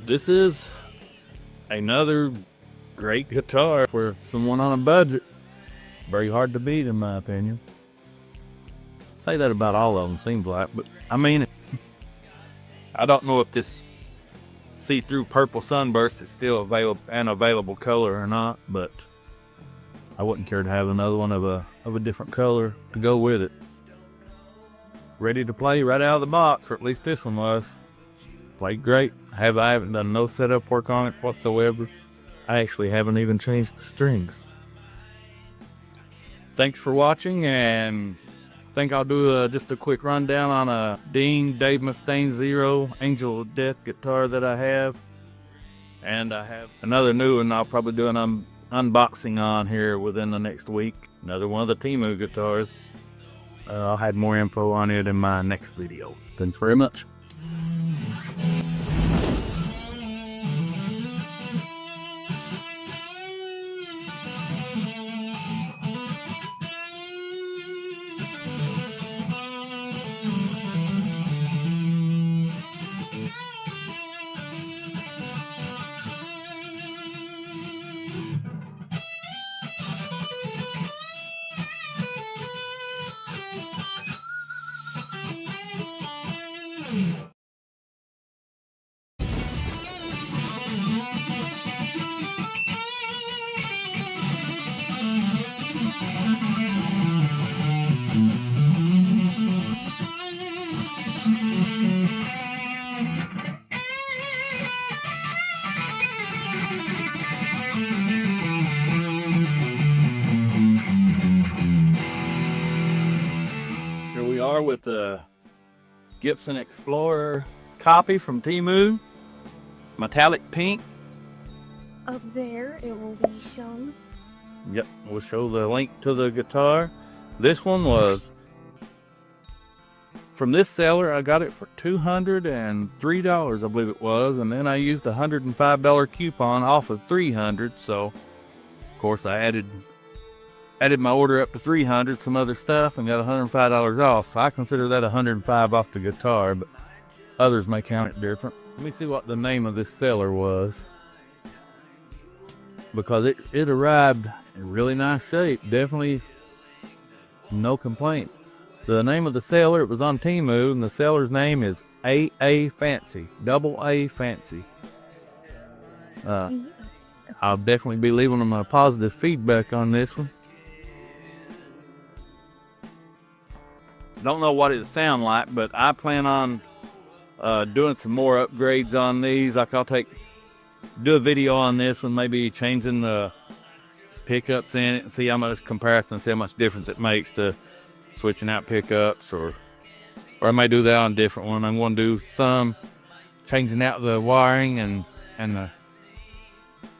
S1: this is another great guitar for someone on a budget. Very hard to beat, in my opinion. Say that about all of them, seems like, but I mean, I don't know if this see-through purple sunburst is still available color or not, but I wouldn't care to have another one of a different color to go with it. Ready to play right out of the box, or at least this one was. Played great. I haven't done no setup work on it whatsoever. I actually haven't even changed the strings. Thanks for watching, and I think I'll do just a quick rundown on a Dave Mustaine Zero Angel of Death guitar that I have. And I have another new one I'll probably do an unboxing on here within the next week. Another one of the Temu guitars. I'll have more info on it in my next video. Thanks very much. Here we are with the Gibson Explorer copy from Temu, metallic pink.
S3: Up there, it will be shown.
S1: Yep, we'll show the link to the guitar. This one was from this seller. I got it for $203, I believe it was, and then I used a $105 coupon off of $300. So, of course, I added my order up to $300, some other stuff, and got $105 off. So I consider that $105 off the guitar, but others may count it different. Let me see what the name of this seller was, because it arrived in really nice shape. Definitely no complaints. The name of the seller, it was on Temu, and the seller's name is AA Fancy, double A Fancy. I'll definitely be leaving them a positive feedback on this one. Don't know what it'll sound like, but I plan on doing some more upgrades on these. Like I'll do a video on this one, maybe changing the pickups in it and see how much comparison, see how much difference it makes to switching out pickups, or I may do that on a different one. I'm going to do some changing out the wiring and the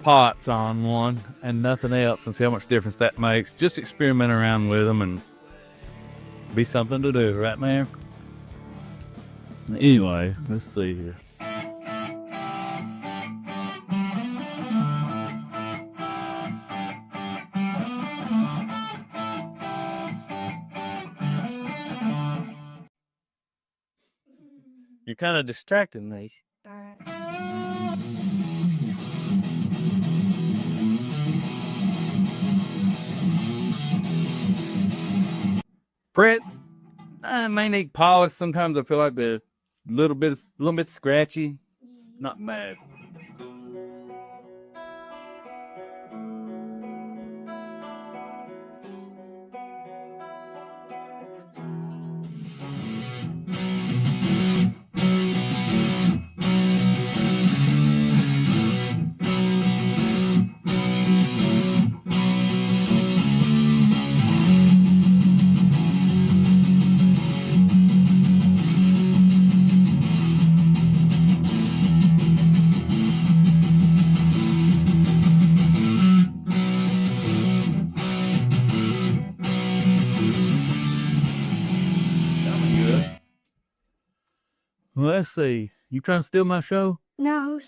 S1: pots on one and nothing else, and see how much difference that makes. Just experiment around with them and be something to do, right, man? Anyway, let's see here. You're kind of distracting me.
S3: Alright.
S1: Frets, I may need polish. Sometimes I feel like the little bit scratchy. Not bad. Well, let's see. You trying to steal my show?
S3: No.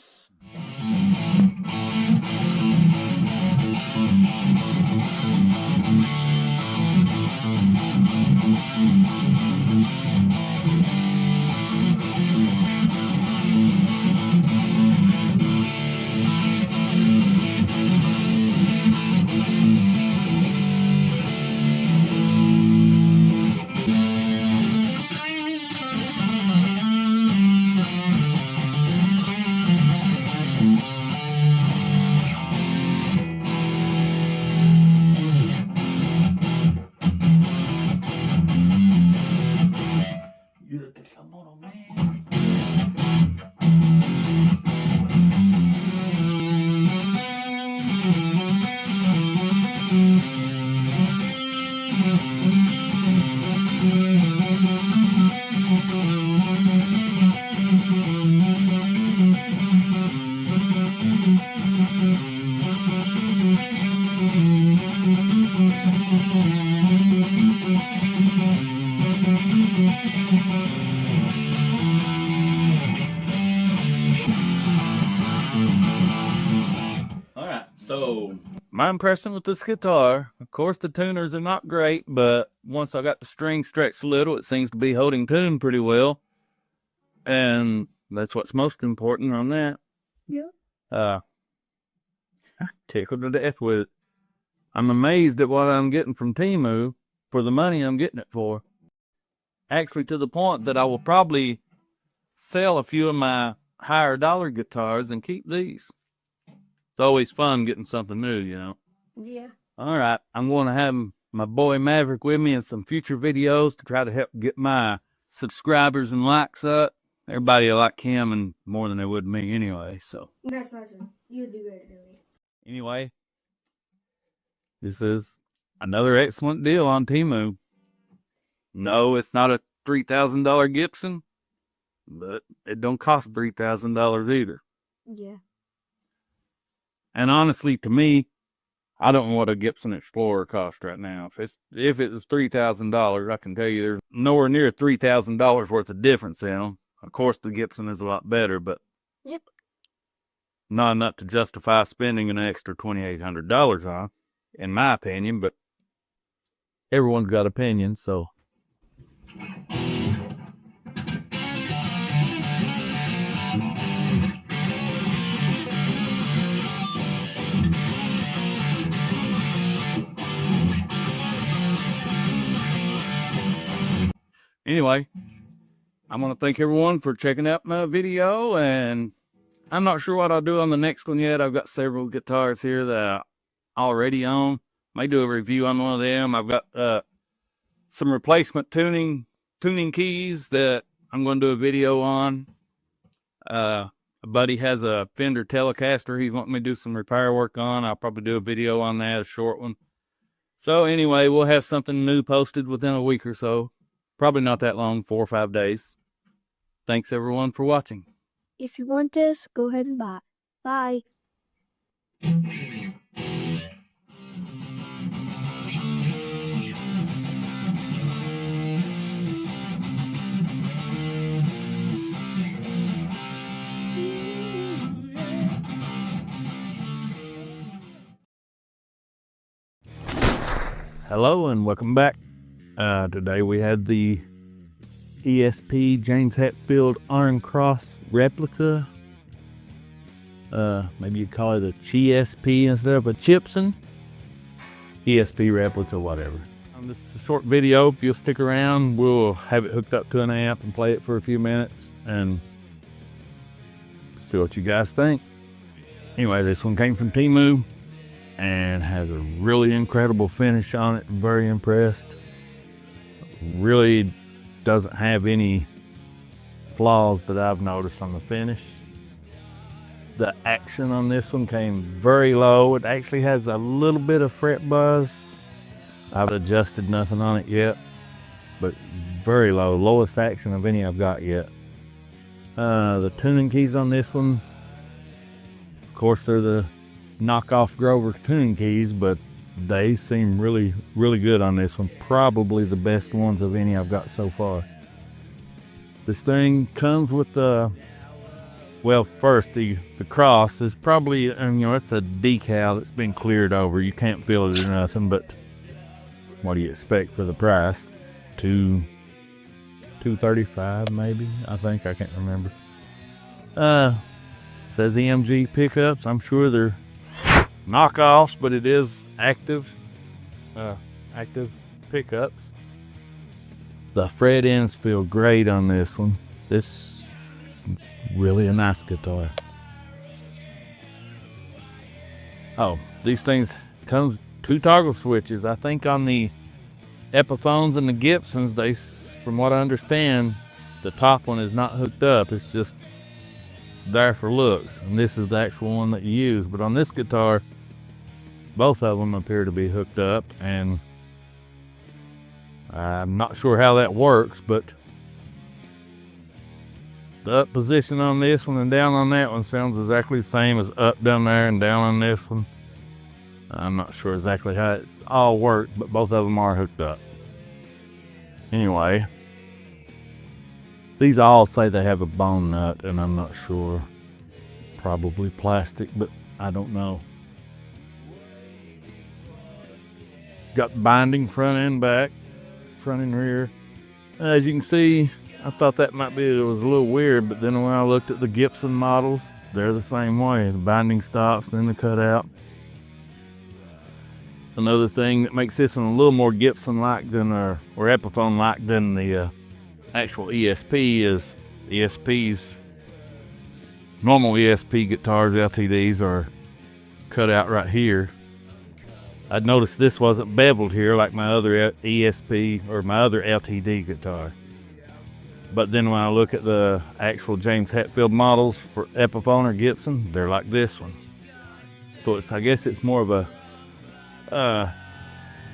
S1: Alright, so my impression with this guitar, of course the tuners are not great, but once I got the string stretched a little, it seems to be holding tune pretty well. And that's what's most important on that.
S3: Yeah.
S1: Tickled to death with it. I'm amazed at what I'm getting from Temu for the money I'm getting it for. Actually, to the point that I will probably sell a few of my higher dollar guitars and keep these. It's always fun getting something new, you know.
S3: Yeah.
S1: All right, I'm going to have my boy Maverick with me in some future videos to try to help get my subscribers and likes up. Everybody will like him and more than they would me anyway, so.
S3: That's not true. You'd be better than me.
S1: Anyway, this is another excellent deal on Temu. No, it's not a $3,000 Gibson, but it don't cost $3,000 either.
S3: Yeah.
S1: And honestly, to me, I don't know what a Gibson Explorer costs right now. If it was $3,000, I can tell you there's nowhere near $3,000 worth of difference in them. Of course, the Gibson is a lot better, but
S3: Yep.
S1: not enough to justify spending an extra $2,800 on, in my opinion. But everyone's got opinions, so. Anyway, I'm going to thank everyone for checking out my video, and I'm not sure what I'll do on the next one yet. I've got several guitars here that I already own. May do a review on one of them. I've got some replacement tuning keys that I'm going to do a video on. A buddy has a Fender Telecaster he's wanting me to do some repair work on. I'll probably do a video on that, a short one. So anyway, we'll have something new posted within a week or so. Probably not that long, 4 or 5 days. Thanks everyone for watching.
S3: If you want this, go ahead and buy. Bye.
S1: Hello and welcome back. Today we had the ESP James Hetfield Iron Cross replica. Maybe you'd call it a GSP instead of a Chibson. ESP replica, whatever. This is a short video. If you'll stick around, we'll have it hooked up to an amp and play it for a few minutes and see what you guys think. Anyway, this one came from Temu and has a really incredible finish on it. Very impressed. Really doesn't have any flaws that I've noticed on the finish. The action on this one came very low. It actually has a little bit of fret buzz. I've adjusted nothing on it yet, but very low, lowest action of any I've got yet. The tuning keys on this one, of course, they're the knockoff Grover tuning keys, but they seem really, really good on this one. Probably the best ones of any I've got so far. This thing comes with the, well, first the cross is probably, you know, it's a decal that's been cleared over. You can't feel it or nothing, but what do you expect for the price? $235 maybe, I think. I can't remember. Says EMG pickups. I'm sure they're knockoffs, but it is active pickups. The fret ends feel great on this one. This is really a nice guitar. Oh, these things come 2 toggle switches. I think on the Epiphones and the Gibsons, they, from what I understand, the top one is not hooked up. It's just there for looks, and this is the actual one that you use. But on this guitar, both of them appear to be hooked up, and I'm not sure how that works, but The up position on this one and down on that one sounds exactly the same as up down there and down on this one. I'm not sure exactly how it's all worked, but both of them are hooked up. Anyway, these all say they have a bone nut, and I'm not sure. Probably plastic, but I don't know. Got binding front and back, front and rear. As you can see, I thought that might be, it was a little weird, but then when I looked at the Gibson models, they're the same way. The binding stops, then the cutout. Another thing that makes this one a little more Gibson-like than, or Epiphone-like than the actual ESP is ESP's, normal ESP guitars, LTDs, are cut out right here. I'd noticed this wasn't beveled here like my other ESP or my other LTD guitar. But then when I look at the actual James Hetfield models for Epiphone or Gibson, they're like this one. So it's, I guess it's more of a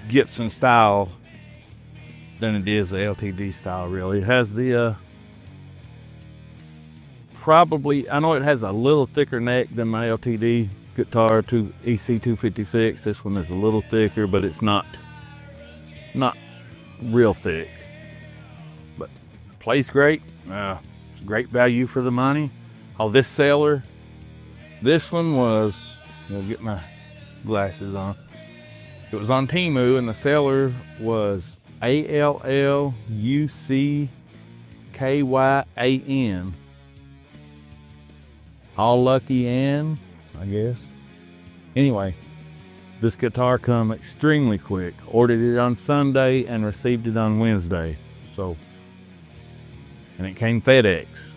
S1: Gibson style than it is the LTD style, really. It has the probably, I know it has a little thicker neck than my LTD guitar EC256. This one is a little thicker, but it's not real thick. But plays great. It's great value for the money. Oh, this seller, this one was, I'll get my glasses on. It was on Temu, and the seller was ALLUCKYAN. All Lucky Ann, I guess. Anyway, this guitar come extremely quick. Ordered it on Sunday and received it on Wednesday. So, and it came FedEx.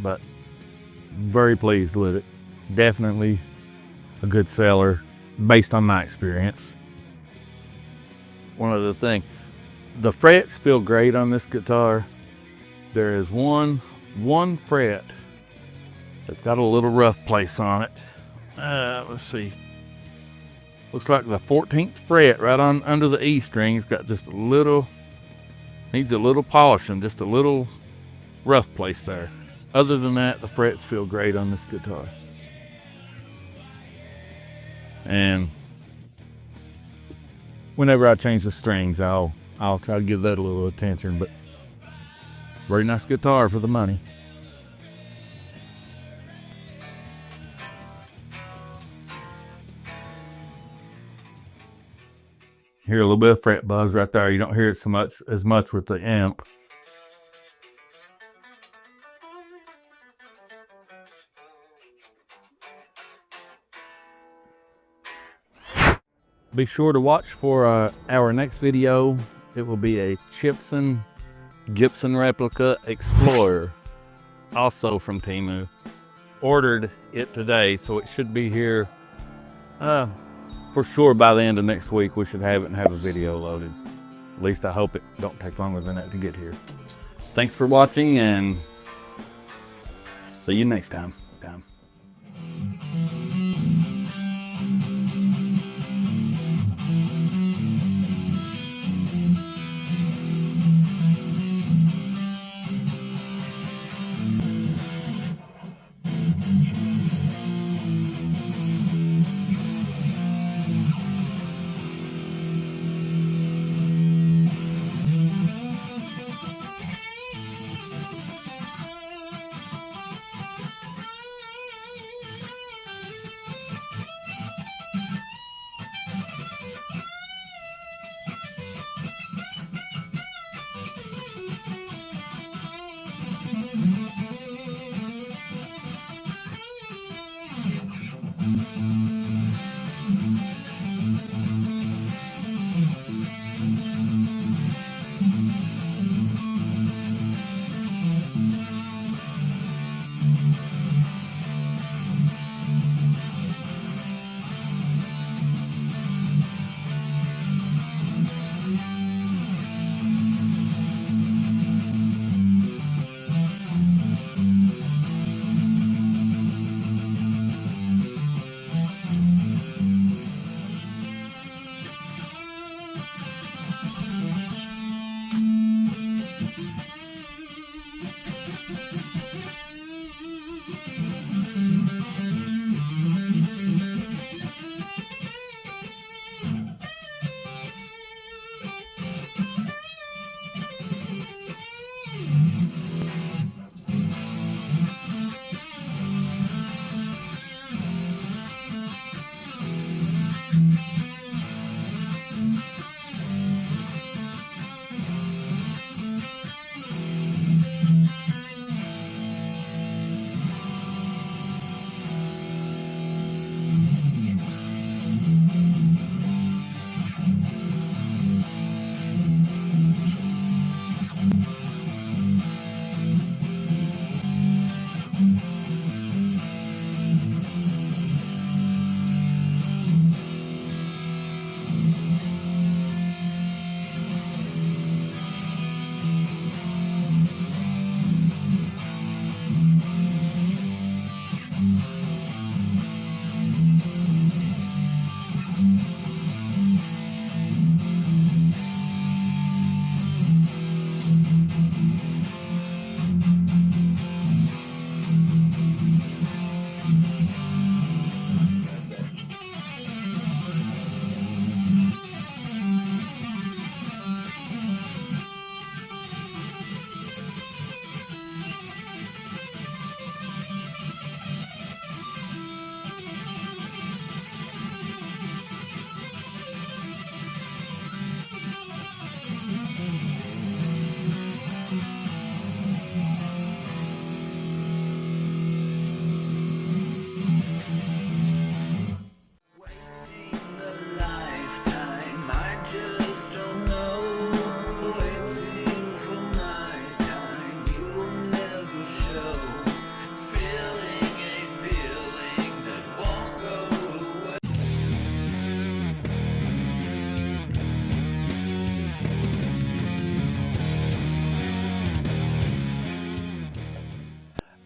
S1: But very pleased with it. Definitely a good seller based on my experience. One other thing, the frets feel great on this guitar. There is one fret that's got a little rough place on it. Let's see. Looks like the 14th fret right on under the E string. It's got just a little, needs a little polishing, just a little rough place there. Other than that, the frets feel great on this guitar. And whenever I change the strings, I'll try to give that a little attention, but very nice guitar for the money. Hear a little bit of fret buzz right there. You don't hear it as much with the amp. Be sure to watch for our next video. It will be a Chibson Gibson Replica Explorer, also from Temu. Ordered it today, so it should be here for sure by the end of next week. We should have it and have a video loaded. At least I hope it don't take longer than that to get here. Thanks for watching, and see you next time.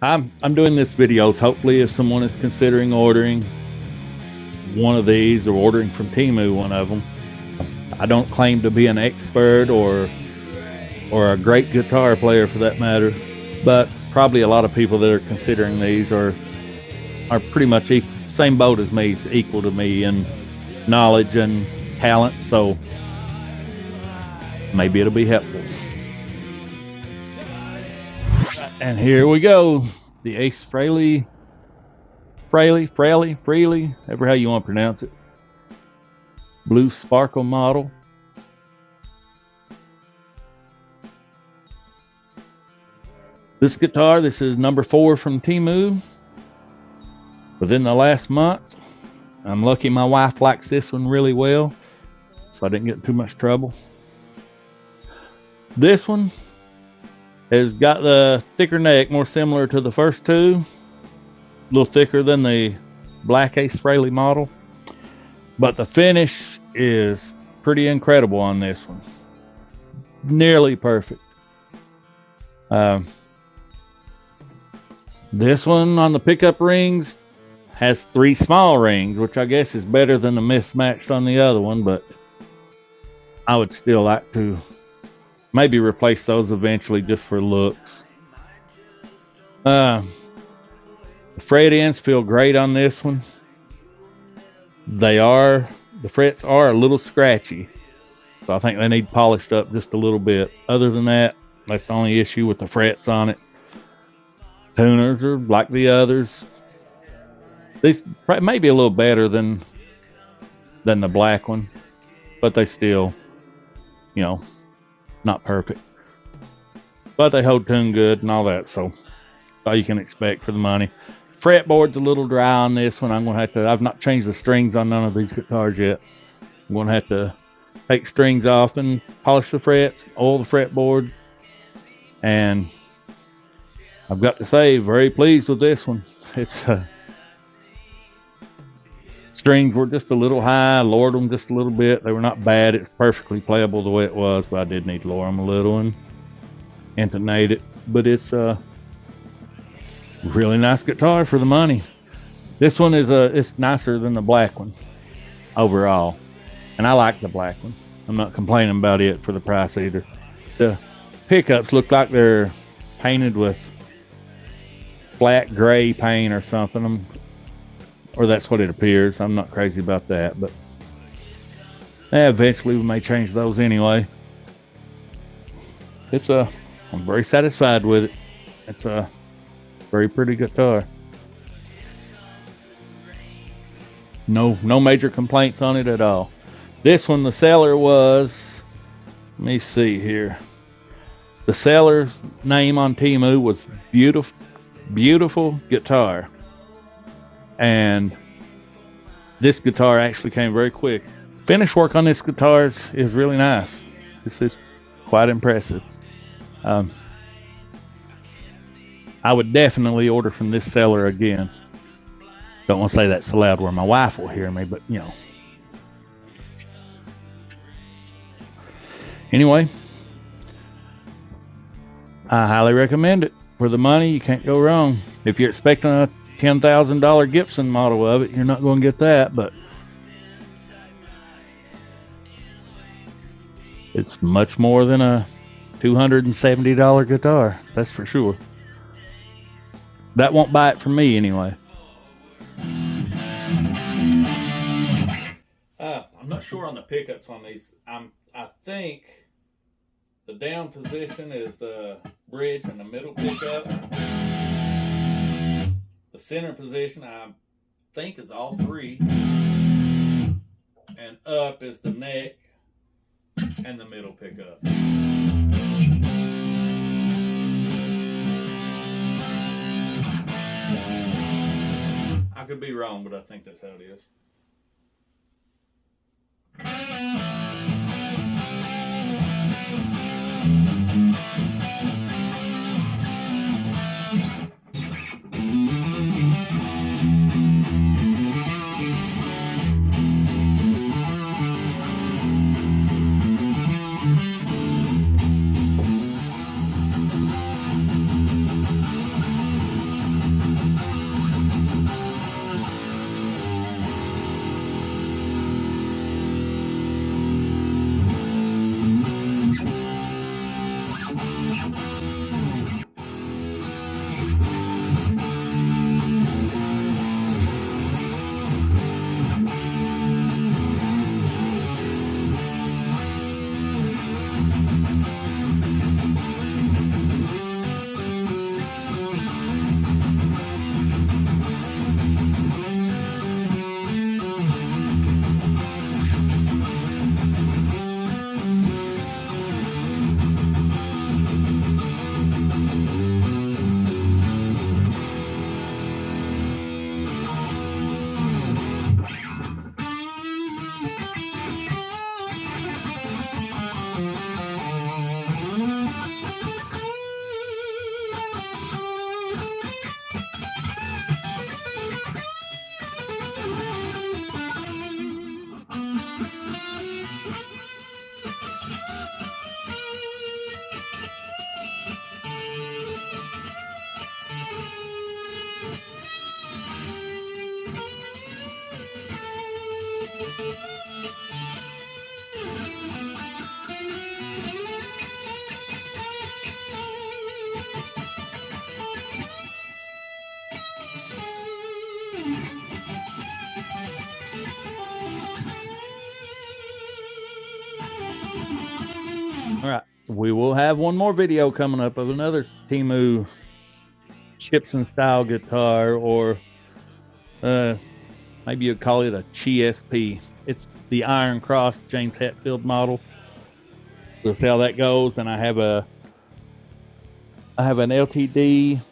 S1: I'm doing this videos hopefully if someone is considering ordering one of these or ordering from Temu one of them. I don't claim to be an expert or a great guitar player for that matter, but probably a lot of people that are considering these are pretty much same boat as me, equal to me in knowledge and talent, so maybe it'll be helpful. And here we go, the Ace Frehley, ever how you want to pronounce it, Blue Sparkle model. This guitar, this is number 4 from Temu. Within the last month, I'm lucky my wife likes this one really well, so I didn't get in too much trouble. This one has got the thicker neck, more similar to the first two, a little thicker than the black Ace Frehley model, but the finish is pretty incredible on this one. Nearly perfect. This one on the pickup rings has 3 small rings, which I guess is better than the mismatched on the other one, but I would still like to maybe replace those eventually just for looks. The fret ends feel great on this one. The frets are a little scratchy, so I think they need polished up just a little bit. Other than that, that's the only issue with the frets on it. Tuners are like the others. These may be a little better than the black one, but they still, you know, not perfect. But they hold tune good and all that, so all you can expect for the money. Fretboard's a little dry on this one. I'm gonna have to. I've not changed the strings on none of these guitars yet. I'm gonna have to take strings off and polish the frets, oil the fretboard, and I've got to say, very pleased with this one. It's strings were just a little high. I lowered them just a little bit. They were not bad. It's perfectly playable the way it was, but I did need to lower them a little and intonate it. But it's a really nice guitar for the money. This one is it's nicer than the black one overall, and I like the black one. I'm not complaining about it for the price either. The pickups look like they're painted with flat gray paint or something, or that's what it appears. I'm not crazy about that, but eventually we may change those anyway. I'm very satisfied with it. It's a very pretty guitar. No major complaints on it at all. This one, the seller was, let me see here. The seller's name on Temu was Beautiful Guitar. And this guitar actually came very quick. Finish work on this guitar is really nice. This is quite impressive. I would definitely order from this seller again. Don't want to say that so loud where my wife will hear me, but you know. Anyway, I highly recommend it. For the money, you can't go wrong. If you're expecting a $10,000 Gibson model of it, you're not going to get that, but it's much more than a $270 guitar, that's for sure. That won't buy it from me anyway. I'm not sure on the pickups on these. I think the down position is the bridge and the middle pickup. The center position, I think, is all 3. And up is the neck and the middle pickup. I could be wrong, but I think that's how it is. All right, we will have one more video coming up of another Temu Chibson style guitar, or maybe you'd call it a GSP. It's the Iron Cross James Hetfield model. So we'll see how that goes. And I have an LTD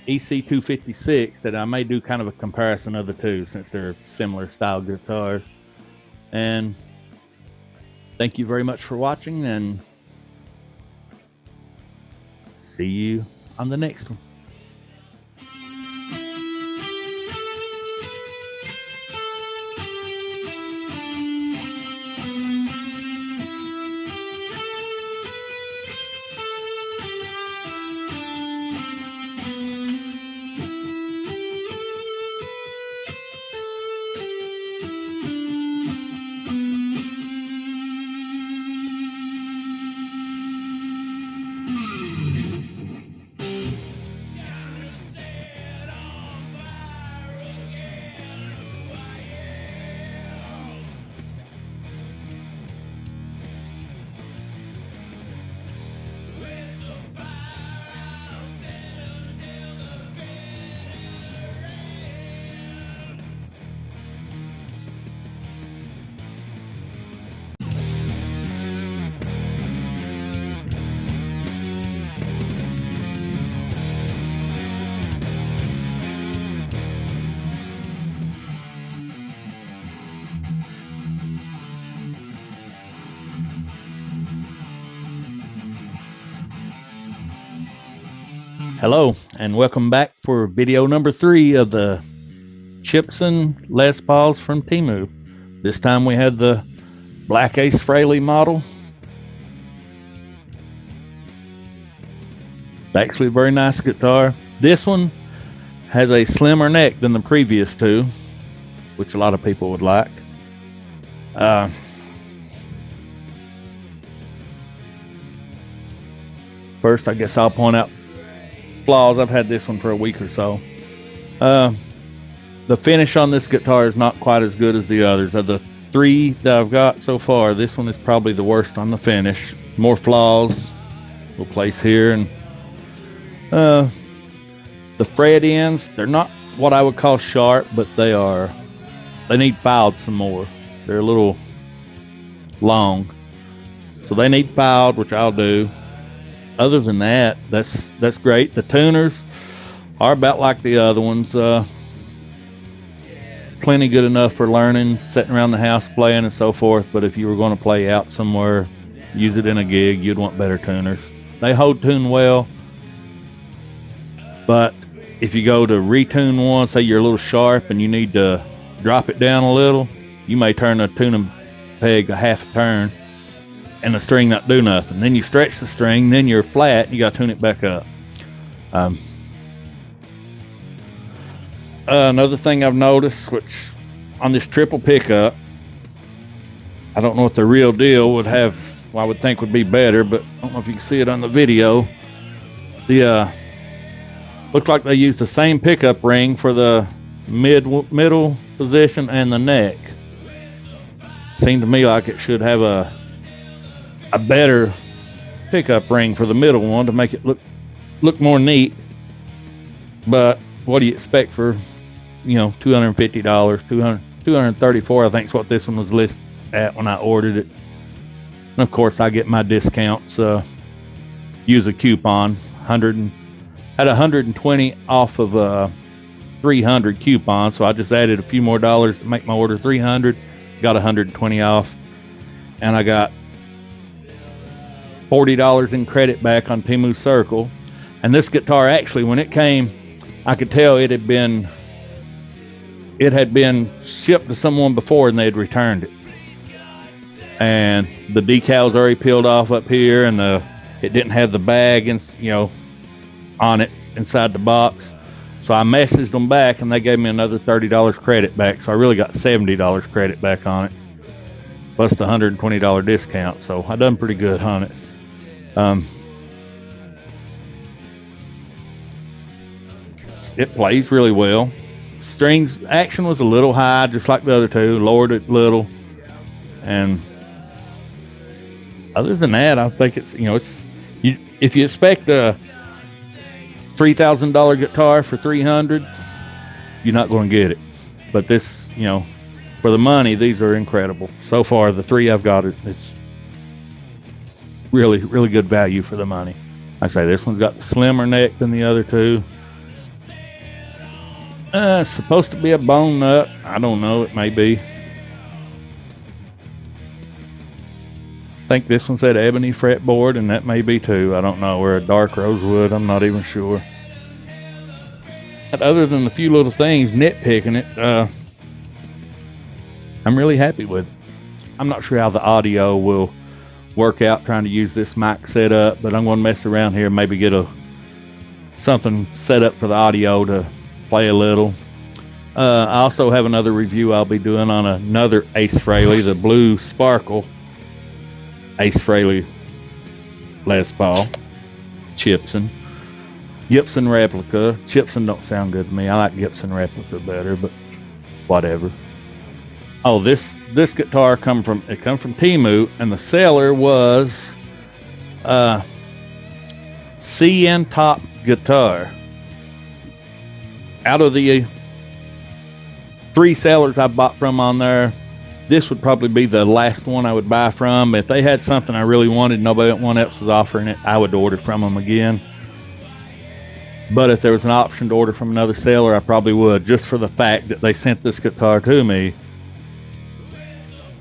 S1: EC256 that I may do kind of a comparison of the two, since they're similar style guitars. And thank you very much for watching, and see you on the next one. Hello, and welcome back for video number 3 of the Chibson Les Pauls from Temu. This time we had the Black Ace Frehley model. It's actually a very nice guitar. This one has a slimmer neck than the previous two, which a lot of people would like. First, I guess I'll point out flaws. I've had this one for a week or so. The finish on this guitar is not quite as good as the others. Of the 3 that I've got so far, this one is probably the worst on the finish. More flaws we'll place here, and the fret ends, they're not what I would call sharp, but they need filed some more. They're a little long, so they need filed, which I'll do. Other than that, that's great. The tuners are about like the other ones. Plenty good enough for learning, sitting around the house playing and so forth. But if you were going to play out somewhere, use it in a gig, you'd want better tuners. They hold tune well, but if you go to retune one, say you're a little sharp and you need to drop it down a little, you may turn the tuning peg a half a turn and the string not do nothing. Then you stretch the string, then you're flat, and you got to tune it back up. Another thing I've noticed, which on this triple pickup, I don't know what the real deal would have, well, I would think would be better, but I don't know if you can see it on the video. Looked like they used the same pickup ring for the middle position and the neck. Seemed to me like it should have a better pickup ring for the middle one to make it look more neat. But what do you expect for, $250, $234, I think is what this one was listed at when I ordered it. And of course I get my discounts, use a coupon, had 120 off of a 300 coupon, so I just added a few more dollars to make my order 300, got 120 off, and I got $40 in credit back on Temu Circle. And this guitar, actually, when it came, I could tell it had been shipped to someone before and they had returned it. And the decals already peeled off up here, and it didn't have the bag on it inside the box. So I messaged them back, and they gave me another $30 credit back. So I really got $70 credit back on it, plus the $120 discount. So I done pretty good on it. It plays really well. Strings action was a little high, just like the other two. Lowered it a little, and other than that, I think it's if you expect a $3,000 guitar for $300, you're not going to get it. But this, for the money, these are incredible. So far, the three I've got, it's really, really good value for the money. Like I say, this one's got the slimmer neck than the other two. It's supposed to be a bone nut. I don't know. It may be. I think this one said ebony fretboard, and that may be too. I don't know. Or a dark rosewood. I'm not even sure. But other than a few little things, nitpicking it, I'm really happy with it. I'm not sure how the audio will work out trying to use this mic setup, but I'm going to mess around here and maybe get something set up for the audio to play a little. I also have another review I'll be doing on another Ace Frehley, the Blue Sparkle Ace Frehley Les Paul Chibson. Gibson Replica. Chibson don't sound good to me. I like Gibson Replica better, but whatever. Oh, this guitar come from Temu, and the seller was CN Top Guitar. Out of the 3 sellers I bought from on there, this would probably be the last one I would buy from. If they had something I really wanted, nobody else was offering it, I would order from them again. But if there was an option to order from another seller, I probably would, just for the fact that they sent this guitar to me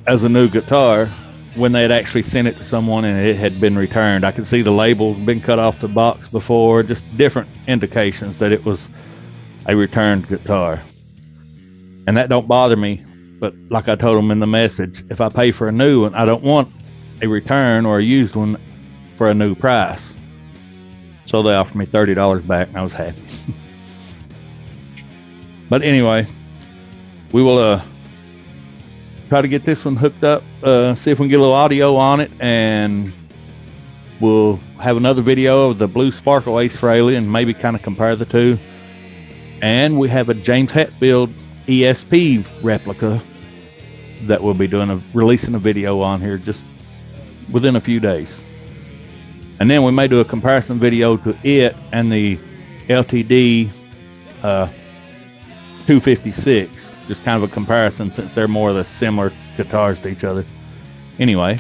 S1: as a new guitar when they had actually sent it to someone and it had been returned. I could see the label been cut off the box before, just different indications that it was a returned guitar. And that don't bother me, but like I told them in the message, if I pay for a new one, I don't want a return or a used one for a new price. So they offered me $30 back, and I was happy. But anyway, we will try to get this one hooked up, see if we can get a little audio on it, and we'll have another video of the Blue Sparkle Ace Frehley and maybe kind of compare the two. And we have a James Hetfield ESP replica that we'll be releasing a video on here just within a few days. And then we may do a comparison video to it and the LTD 256, just kind of a comparison since they're more of the similar guitars to each other. Anyway.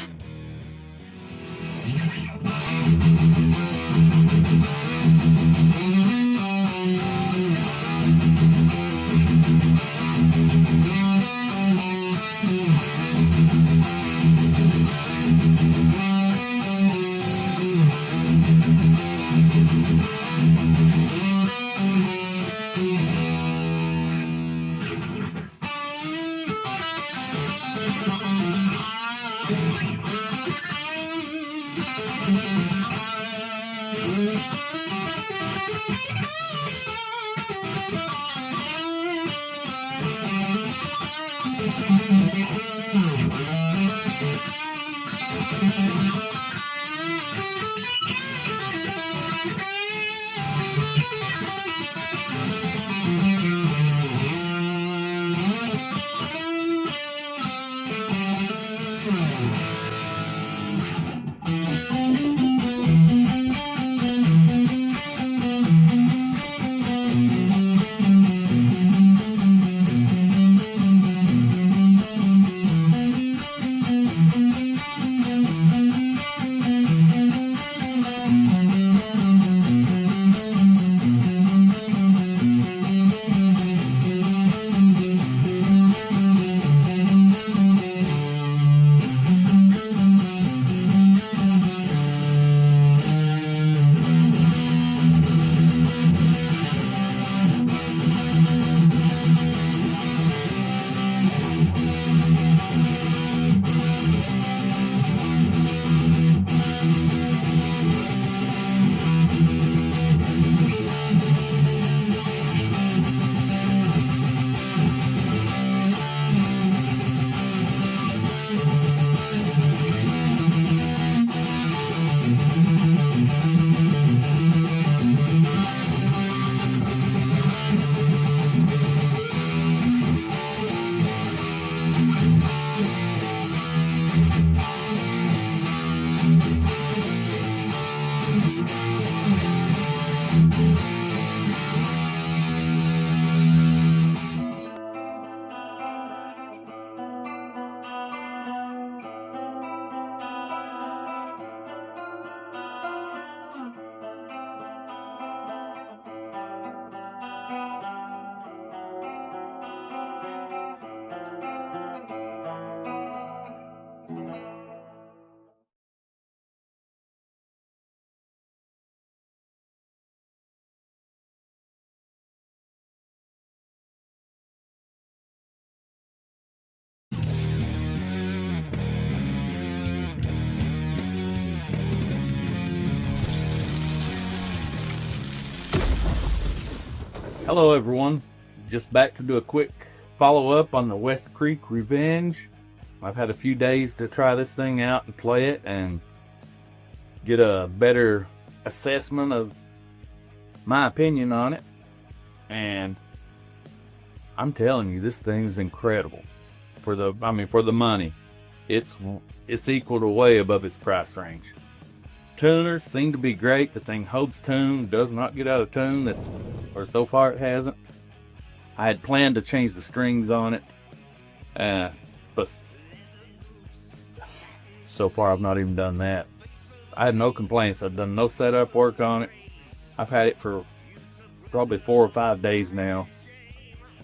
S1: Hello everyone, just back to do a quick follow-up on the Westcreek Revenge. I've had a few days to try this thing out and play it and get a better assessment of my opinion on it, and I'm telling you, this thing's incredible for the money. It's equal to way above its price range. Tuners seem to be great. The thing holds tune, does not get out of tune, or so far it hasn't. I had planned to change the strings on it, but so far I've not even done that. I had no complaints. I've done no setup work on it. I've had it for probably 4 or 5 days now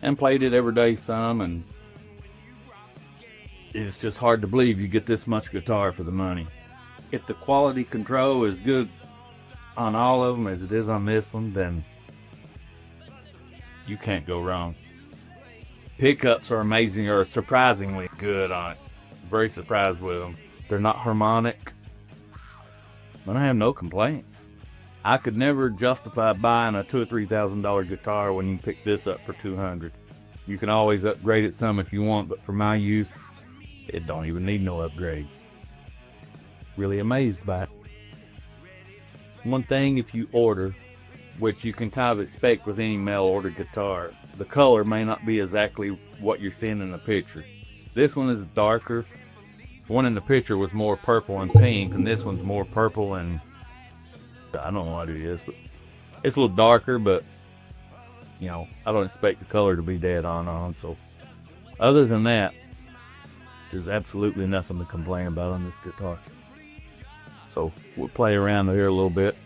S1: and played it every day some, and it's just hard to believe you get this much guitar for the money. If the quality control is good on all of them as it is on this one, then you can't go wrong. Pickups are amazing, or surprisingly good on it. Very surprised with them. They're not harmonic, but I have no complaints. I could never justify buying a $2,000 or $3,000 guitar when you can pick this up for $200. You can always upgrade it some if you want, but for my use, it don't even need no upgrades. Really amazed by it. One thing, if you order, which you can kind of expect with any mail order guitar, the color may not be exactly what you're seeing in the picture. This one is darker. The one in the picture was more purple and pink, and this one's more purple and I don't know what it is, but it's a little darker, but you know, I don't expect the color to be dead on. So other than that, there's absolutely nothing to complain about on this guitar. So we'll play around here a little bit.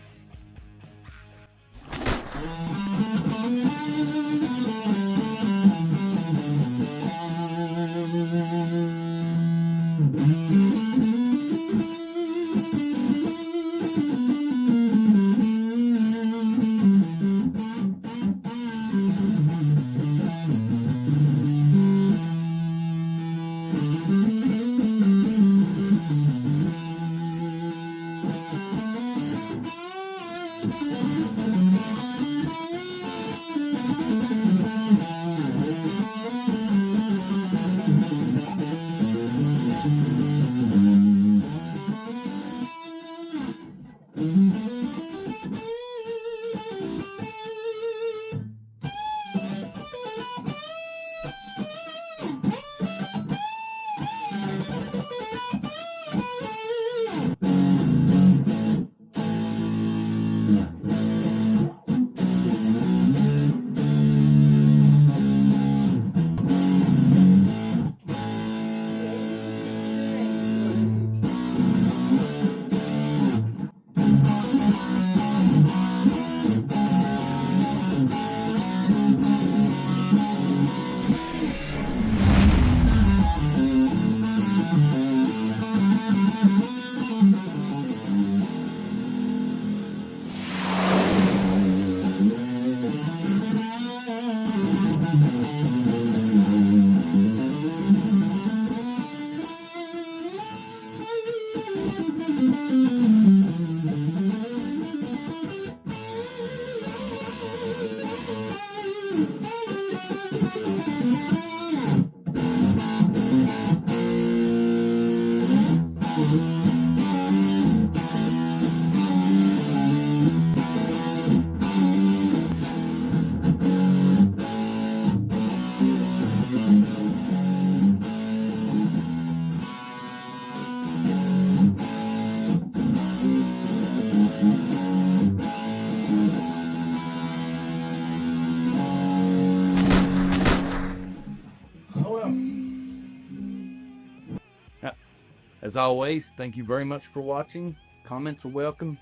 S1: As always, thank you very much for watching. Comments are welcome.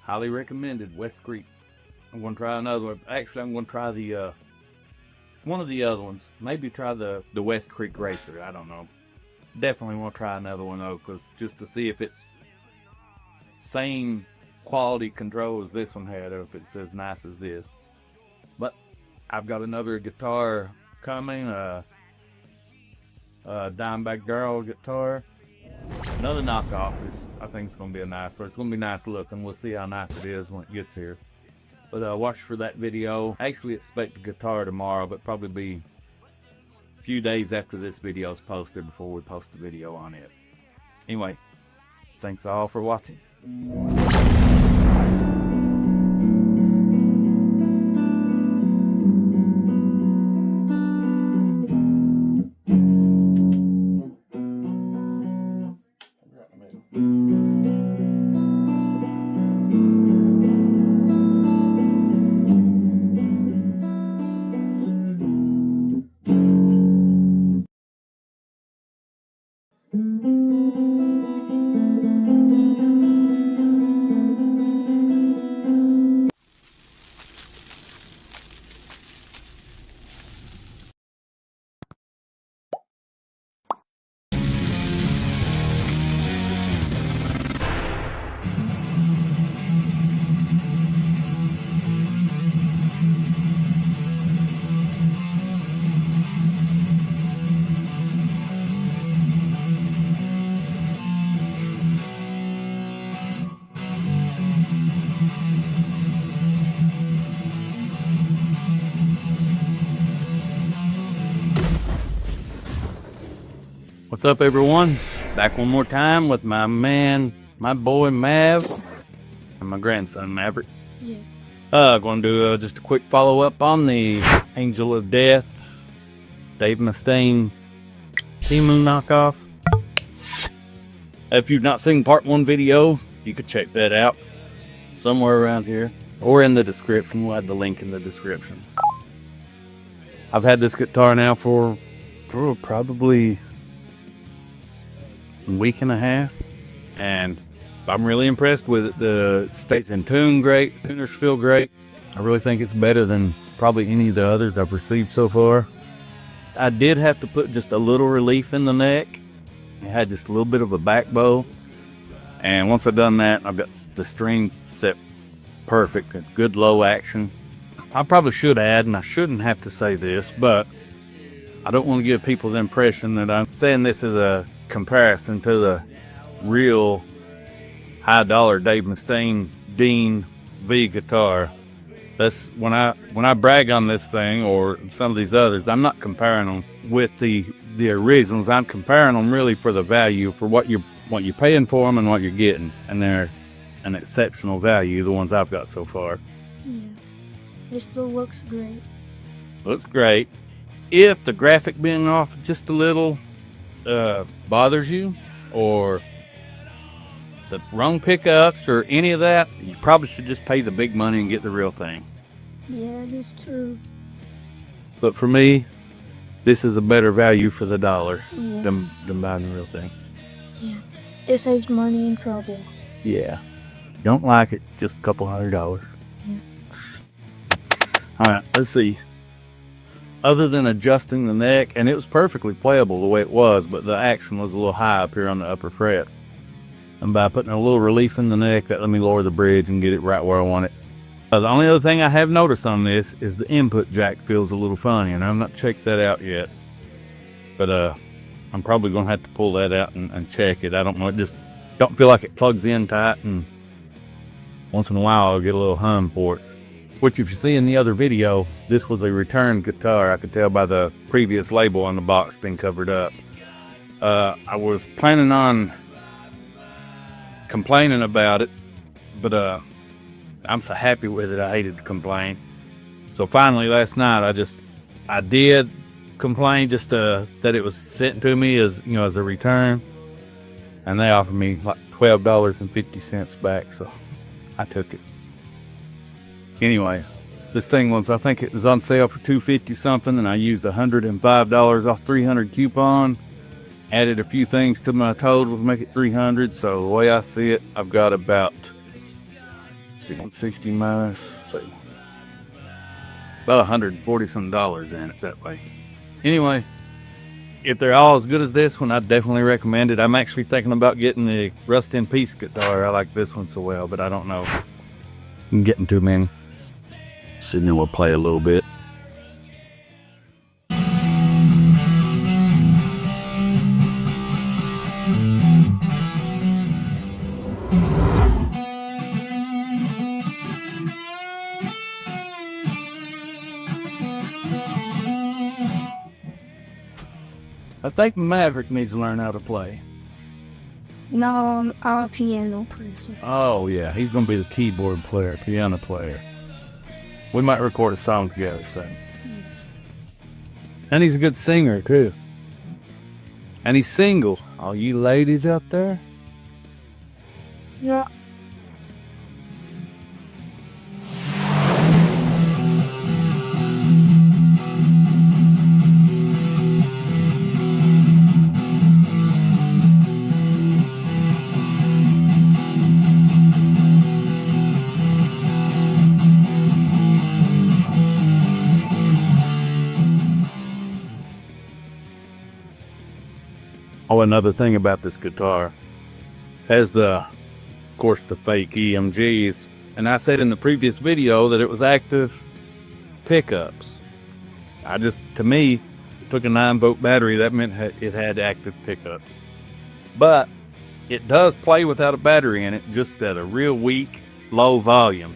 S1: Highly recommended, Westcreek. I'm going to try another one. Actually, I'm going to try the one of the other ones. Maybe try the Westcreek Racer. I don't know. Definitely want to try another one though, because just to see if it's same quality control as this one had, or if it's as nice as this. But I've got another guitar coming. Dimebag Darrell guitar. Another knockoff. I think it's going to be a nice one. It's going to be nice looking. We'll see how nice it is when it gets here. But watch for that video. I actually expect the guitar tomorrow, but probably be a few days after this video is posted before we post the video on it. Anyway, thanks all for watching. What's up, everyone? Back one more time with my man, my boy Mav, and my grandson Maverick.
S3: Yeah.
S1: Going to do just a quick follow up on the Angel of Death, Dave Mustaine, Temu knockoff. If you've not seen part 1 video, you could check that out somewhere around here or in the description. We'll add the link in the description. I've had this guitar now for probably a week and a half, and I'm really impressed with it. The stays in tune great, tuners feel great. I really think it's better than probably any of the others I've received so far. I did have to put just a little relief in the neck. It had just a little bit of a back bow, and once I've done that, I've got the strings set perfect. It's good low action. I probably should add, and I shouldn't have to say this, but I don't want to give people the impression that I'm saying this is a comparison to the real high dollar Dave Mustaine Dean V guitar. That's when I brag on this thing or some of these others, I'm not comparing them with the originals. I'm comparing them really for the value, for what you're paying for them and what you're getting, and they're an exceptional value, the ones I've got so far.
S3: Yeah. It still looks great.
S1: Looks great. If the graphic being off just a little bothers you, or the wrong pickups or any of that, you probably should just pay the big money and get the real thing.
S3: Yeah, it is true.
S1: But for me, this is a better value for the dollar
S3: Yeah.
S1: than buying the real thing.
S3: Yeah. It saves money and trouble.
S1: Yeah. Don't like it, just a couple $100. Alright, let's see. Other than adjusting the neck, and it was perfectly playable the way it was, but the action was a little high up here on the upper frets. And by putting a little relief in the neck, that let me lower the bridge and get it right where I want it. The only other thing I have noticed on this is the input jack feels a little funny, and I've not checked that out yet. But I'm probably going to have to pull that out and check it. I don't know, it just don't feel like it plugs in tight, and once in a while I'll get a little hum for it. Which, if you see in the other video, this was a returned guitar. I could tell by the previous label on the box being covered up. I was planning on complaining about it, but I'm so happy with it, I hated to complain. So finally last night I did complain, just that it was sent to me as, you know, as a return, and they offered me like $12.50 back, so I took it. Anyway, this thing was, I think it was on sale for $250 something, and I used $105 off 300 coupon. Added a few things to my total to make it 300. So the way I see it, I've got about, let's see, 160 minus, let's see, about $140 some in it that way. Anyway, if they're all as good as this one, I definitely recommend it. I'm actually thinking about getting the Rust in Peace guitar. I like this one so well, but I don't know. I'm getting too many. So then we'll play a little bit.
S4: I think Maverick needs to learn how to play.
S3: No, I'm a piano person.
S4: Oh yeah, he's gonna be the keyboard player, piano player. We might record a song together soon. And he's a good singer too. And he's single. All you ladies out there?
S3: Yeah.
S4: Oh, another thing about this guitar has of course, the fake EMGs. And I said in the previous video that it was active pickups. To me, it took a 9-volt battery. That meant it had active pickups. But it does play without a battery in it, just at a real weak, low volume.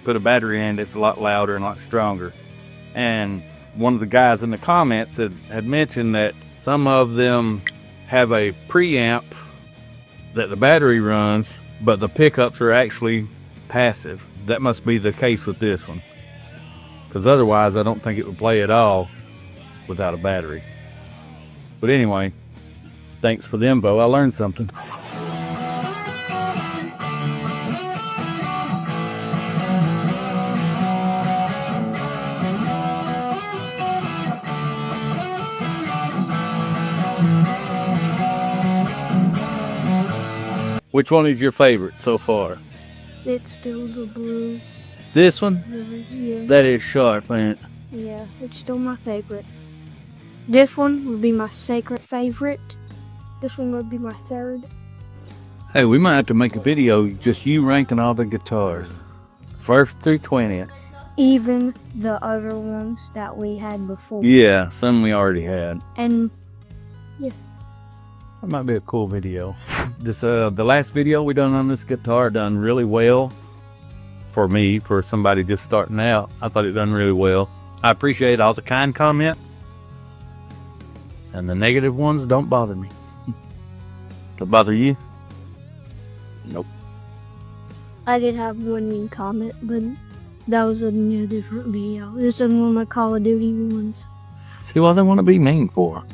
S4: Put a battery in, it's a lot louder and a lot stronger. And one of the guys in the comments had mentioned that some of them have a preamp that the battery runs, but the pickups are actually passive. That must be the case with this one, because otherwise I don't think it would play at all without a battery. But anyway, thanks for the info. I learned something. Which one is your favorite so far?
S3: It's still the blue.
S4: This one?
S3: Yeah.
S4: That is sharp, ain't it?
S3: Yeah, it's still my favorite. This one would be my second favorite. This one would be my third.
S4: Hey, we might have to make a video just you ranking all the guitars. First through 20th.
S3: Even the other ones that we had before.
S4: Yeah, some we already had.
S3: And yeah.
S4: That might be a cool video. This the last video we done on this guitar done really well. For me, for somebody just starting out, I thought it done really well. I appreciate all the kind comments. And the negative ones don't bother me. Don't bother you? Nope.
S3: I did have one mean comment, but that was in a different video. This is one of my Call of Duty ones.
S4: See what they want to be mean for.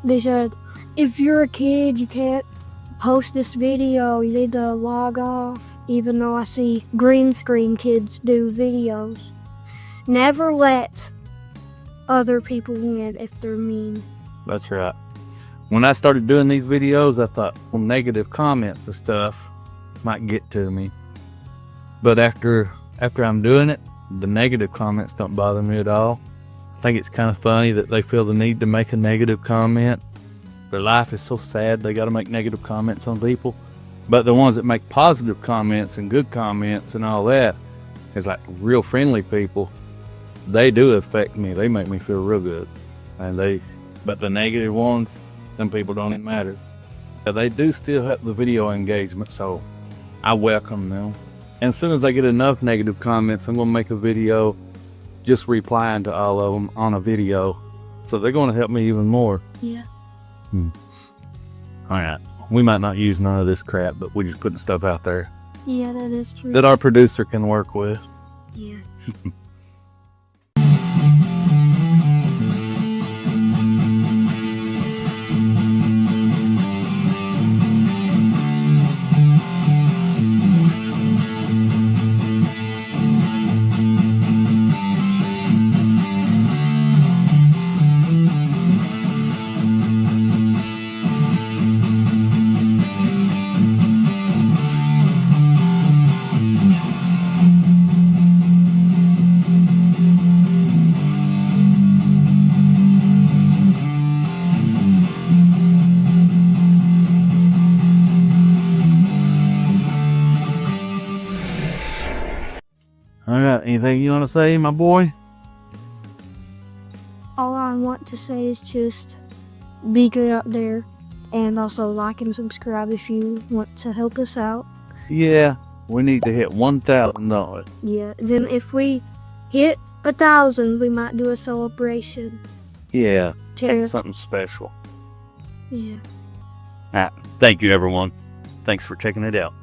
S3: They said, if you're a kid, you can't post this video. You need to log off. Even though I see green screen kids do videos. Never let other people win if they're mean.
S4: That's right. When I started doing these videos, I thought, well, negative comments and stuff might get to me. But after I'm doing it, the negative comments don't bother me at all. I think it's kind of funny that they feel the need to make a negative comment. Their life is so sad they got to make negative comments on people. But the ones that make positive comments and good comments and all that is like real friendly people. They do affect me. They make me feel real good. But the negative ones, them people don't even matter. But they do still have the video engagement, so I welcome them. And as soon as I get enough negative comments, I'm gonna make a video just replying to all of them on a video. So they're gonna help me even more.
S3: Yeah.
S4: All right, we might not use none of this crap, but we're just putting stuff out there
S3: Yeah, that is true.
S4: that our producer can work with.
S3: Yeah.
S4: All right, anything you want to say, my boy?
S3: All I want to say is just be good out there, and also like and subscribe if you want to help us out.
S4: Yeah, we need to hit 1,000, don't we?
S3: Yeah, then if we hit 1,000, we might do a celebration.
S4: Yeah,
S3: To,
S4: something special.
S3: Yeah.
S4: Thank you, everyone. Thanks for checking it out.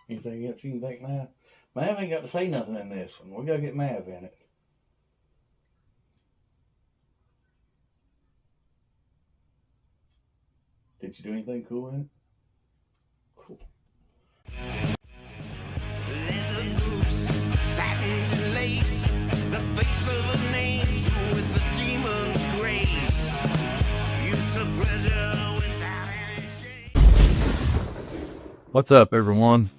S4: Anything else you can think, Mav? Mav ain't got to say nothing in this one. We got to get Mav in it. Did you do anything cool in it? Cool.
S5: Leather boots, satin lace, the face of an angel with a demon's grace. Use of pleasure without any shame.
S4: What's up, everyone?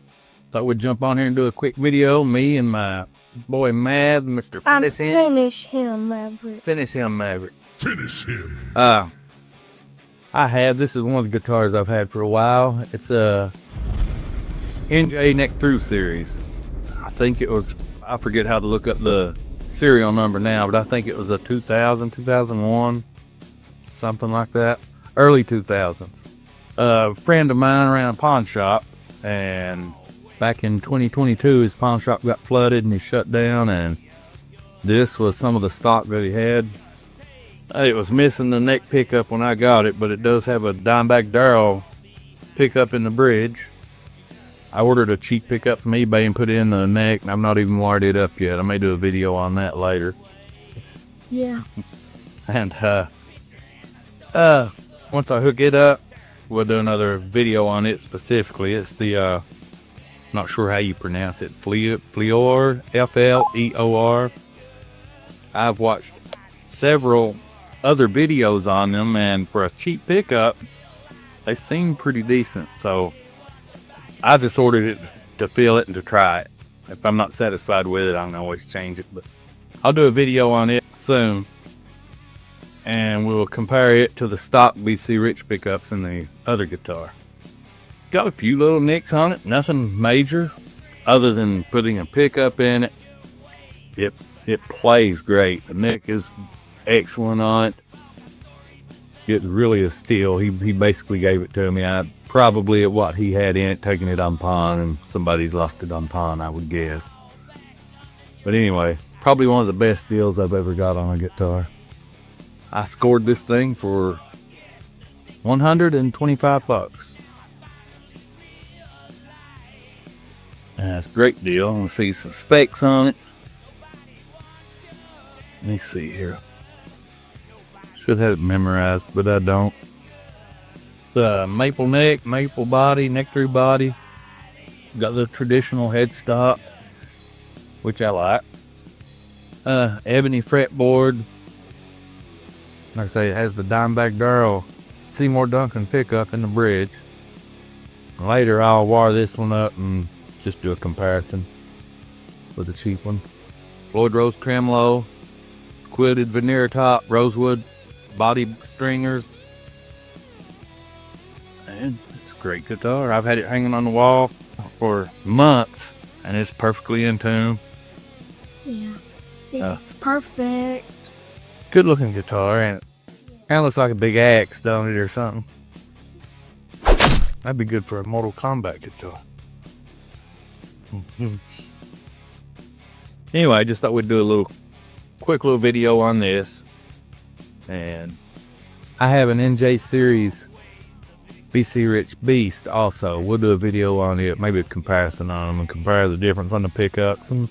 S4: Thought we'd jump on here and do a quick video. Me and my boy Mav, Mr. Finish Him.
S3: Finish him, Maverick.
S4: Finish him, Maverick.
S6: Finish him.
S4: This is one of the guitars I've had for a while. It's a NJ Neck-Thru series. I think it was, I forget how to look up the serial number now, but I think it was a 2000, 2001, something like that. Early 2000s. A friend of mine ran a pawn shop, and back in 2022, his pawn shop got flooded and he shut down, and this was some of the stock that he had. It was missing the neck pickup when I got it, but it does have a Dimebag Darrell pickup in the bridge. I ordered a cheap pickup from eBay and put it in the neck, and I've not even wired it up yet. I may do a video on that later.
S3: Yeah.
S4: And once I hook it up, we'll do another video on it specifically. It's the not sure how you pronounce it, Fleor, F-L-E-O-R. I've watched several other videos on them, and for a cheap pickup, they seem pretty decent. So I just ordered it to feel it and to try it. If I'm not satisfied with it, I can always change it, but I'll do a video on it soon, and we'll compare it to the stock BC Rich pickups in the other guitar. Got a few little nicks on it, nothing major other than putting a pickup in it. It plays great. The neck is excellent on it. It's really a steal. He basically gave it to me. I probably at what he had in it, taking it on pawn, and somebody's lost it on pawn, I would guess. But anyway, probably one of the best deals I've ever got on a guitar. I scored this thing for $125. That's a great deal. I'm gonna see some specs on it. Let me see here. Should have it memorized, but I don't. The maple neck, maple body, neck-through body. Got the traditional headstock, which I like. Ebony fretboard. Like I say, it has the Dimebag Darrell Seymour Duncan pickup in the bridge. Later, I'll wire this one up and just do a comparison with the cheap one. Floyd Rose tremolo, quilted veneer top, rosewood body stringers, and it's a great guitar. I've had it hanging on the wall for months, and it's perfectly in tune.
S3: Yeah. It's perfect.
S4: Good looking guitar, and it kind of looks like a big axe, don't it, or something? That'd be good for a Mortal Kombat guitar. Anyway, I just thought we'd do a quick little video on this. And I have an NJ series BC Rich Beast also. We'll do a video on it, maybe a comparison on them and compare the difference on the pickups and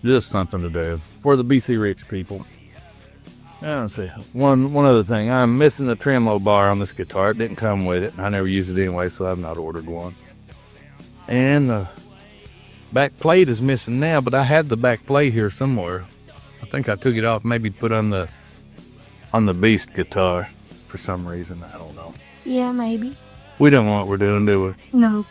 S4: just something to do for the BC Rich people. Let's see. One other thing. I'm missing the tremolo bar on this guitar. It didn't come with it. I never use it anyway, so I've not ordered one. And the back plate is missing now, but I had the back plate here somewhere. I think I took it off, maybe put on the Beast guitar for some reason. I don't know.
S3: Yeah, maybe.
S4: We don't know what we're doing, do we?
S3: No.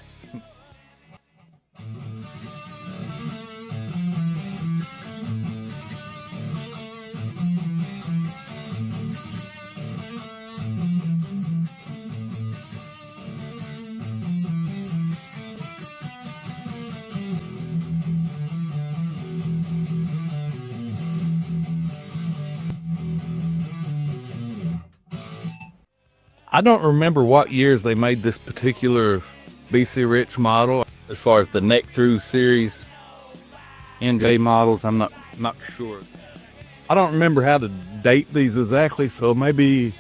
S4: I don't remember what years they made this particular BC Rich model. As far as the neck through series NJ models, I'm not sure. I don't remember how to date these exactly, so maybe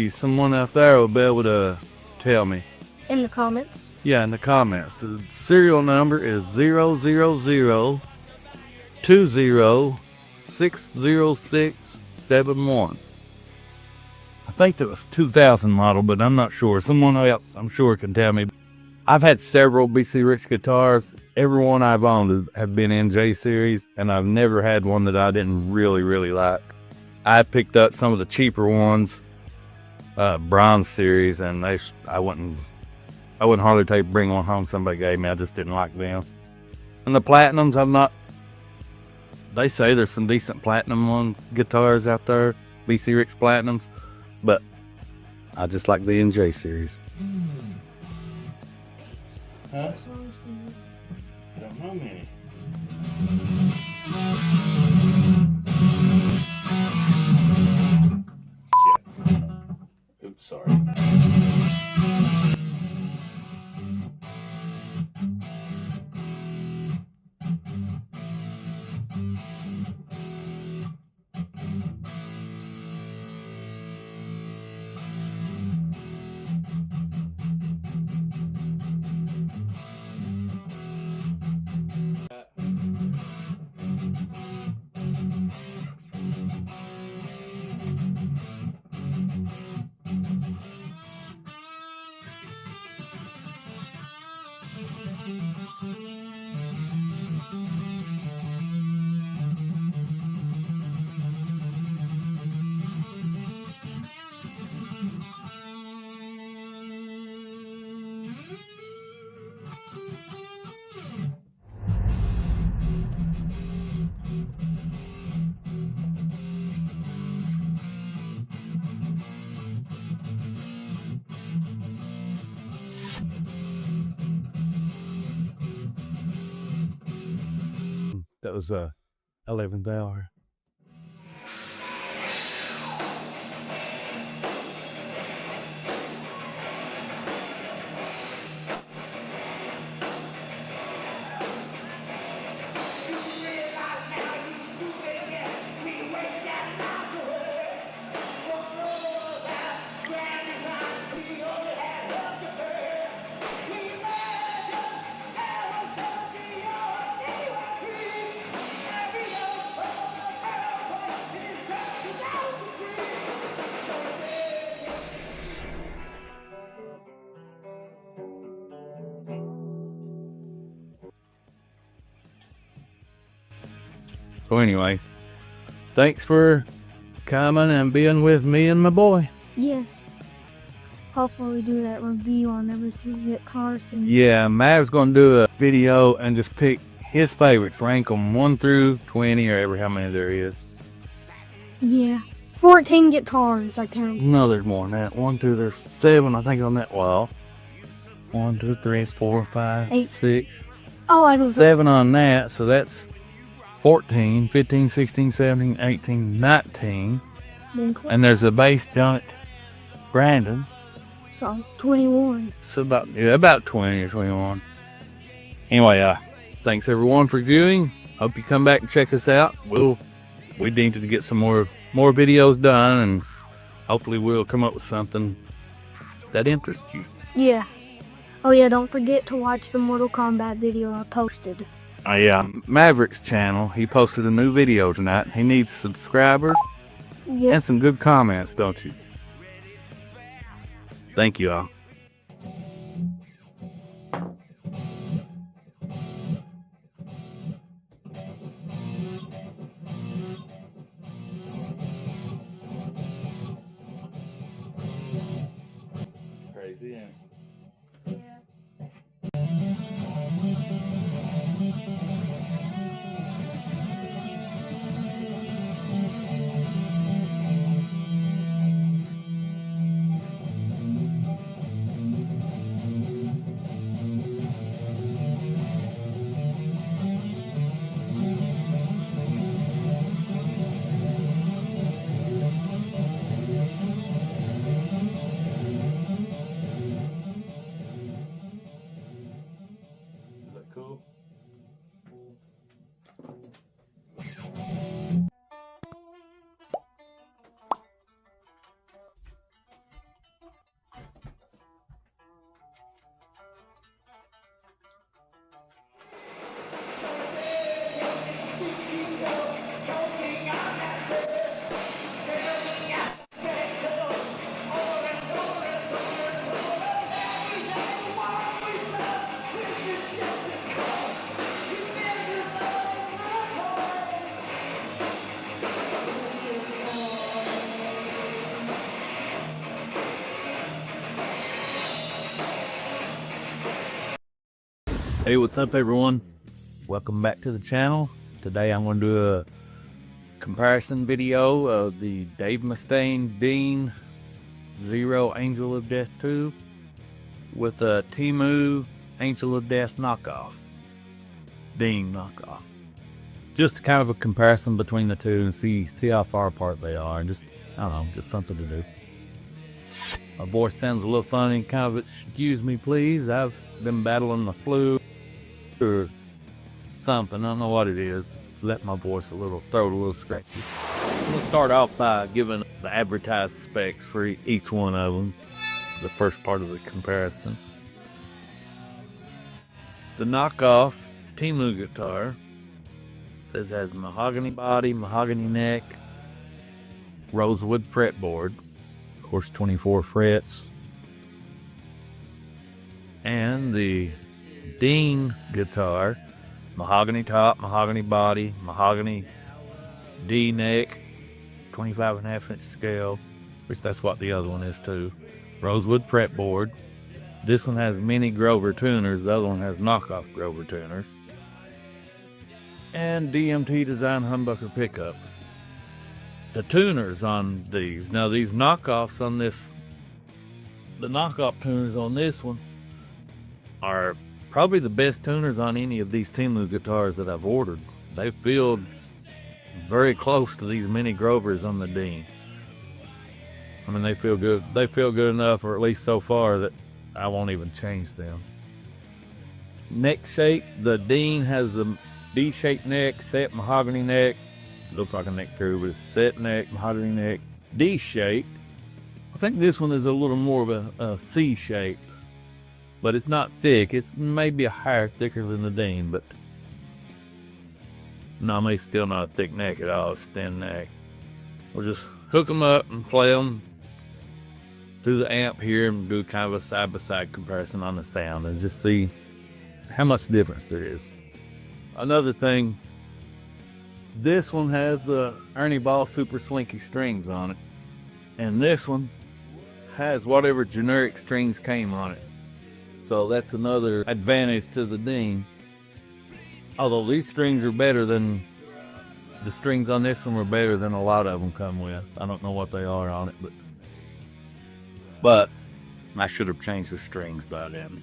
S4: someone out there will be able to tell me.
S3: In the comments.
S4: Yeah, in the comments. The serial number is 00020060671. I think that was 2000 model, but I'm not sure. Someone else, I'm sure, can tell me. I've had several BC Rich guitars. Every one I've owned have been NJ series, and I've never had one that I didn't really like. I picked up some of the cheaper ones, bronze series, and I wouldn't hardly bring one home somebody gave me. I just didn't like them. And the platinums, they say there's some decent platinum guitars out there, BC Rich platinums. But I just like the NJ series. Huh? I don't know many. Shit. Oops, sorry. That was 11th hour. So anyway, thanks for coming and being with me and my boy.
S3: Yes. Hopefully we do that review on every single car soon.
S4: Yeah, Mav's going to do a video and just pick his favorites, rank them 1 through 20 or ever how many there is.
S3: Yeah. 14 guitars, I count.
S4: No, there's more than that. 1, 2, there's 7, I think, on that wall. 1, 2, 3, 4, 5,
S3: 8.
S4: 6.
S3: Oh, I don't know.
S4: 7 on that, so that's 14, 15, 16, 17, 18, 19. And there's a bass down at Brandon's.
S3: So 21.
S4: So about 20 or 21. Anyway, thanks everyone for viewing. Hope you come back and check us out. We'll we need to get some more videos done, and hopefully we'll come up with something that interests you.
S3: Yeah. Oh yeah, don't forget to watch the Mortal Kombat video I posted.
S4: Yeah, Maverick's channel, he posted a new video tonight. He needs subscribers
S3: Yep.
S4: and some good comments, don't you? Thank you all. Crazy, ain't it? Is that cool? Hey, what's up everyone? Welcome back to the channel. Today I'm going to do a comparison video of the Dave Mustaine Dean Zero Angel of Death 2 with a Temu Angel of Death knockoff. Dean knockoff. It's just kind of a comparison between the two and see how far apart they are, and just, I don't know, just something to do. My voice sounds a little funny, kind of excuse me please. I've been battling the flu or something, I don't know what it is. It's let my voice throat a little scratchy. I'm gonna start off by giving the advertised specs for each one of them. The first part of the comparison. The knockoff Temu guitar says it has mahogany body, mahogany neck, rosewood fretboard, of course 24 frets, and the Dean guitar, mahogany top, mahogany body, mahogany D neck, 25.5-inch scale, which that's what the other one is too. Rosewood fretboard. This one has mini Grover tuners, the other one has knockoff Grover tuners. And DMT design humbucker pickups. The tuners on these, now these knockoffs on this, the knockoff tuners on this one are probably the best tuners on any of these Temu guitars that I've ordered. They feel very close to these mini Grovers on the Dean. I mean, they feel good. They feel good enough, or at least so far, that I won't even change them. Neck shape, the Dean has the D-shaped neck, set mahogany neck. Looks like a neck too, but it's set neck, mahogany neck, D-shaped. I think this one is a little more of a C shape. But it's not thick. It's maybe a hair thicker than the Dean, but no, maybe still not a thick neck at all. It's thin neck. We'll just hook them up and play them through the amp here and do kind of a side-by-side comparison on the sound and just see how much difference there is. Another thing, this one has the Ernie Ball Super Slinky strings on it, and this one has whatever generic strings came on it. So that's another advantage to the Dean. Although these strings are better than, the strings on this one were better than a lot of them come with. I don't know what they are on it, but I should have changed the strings by then.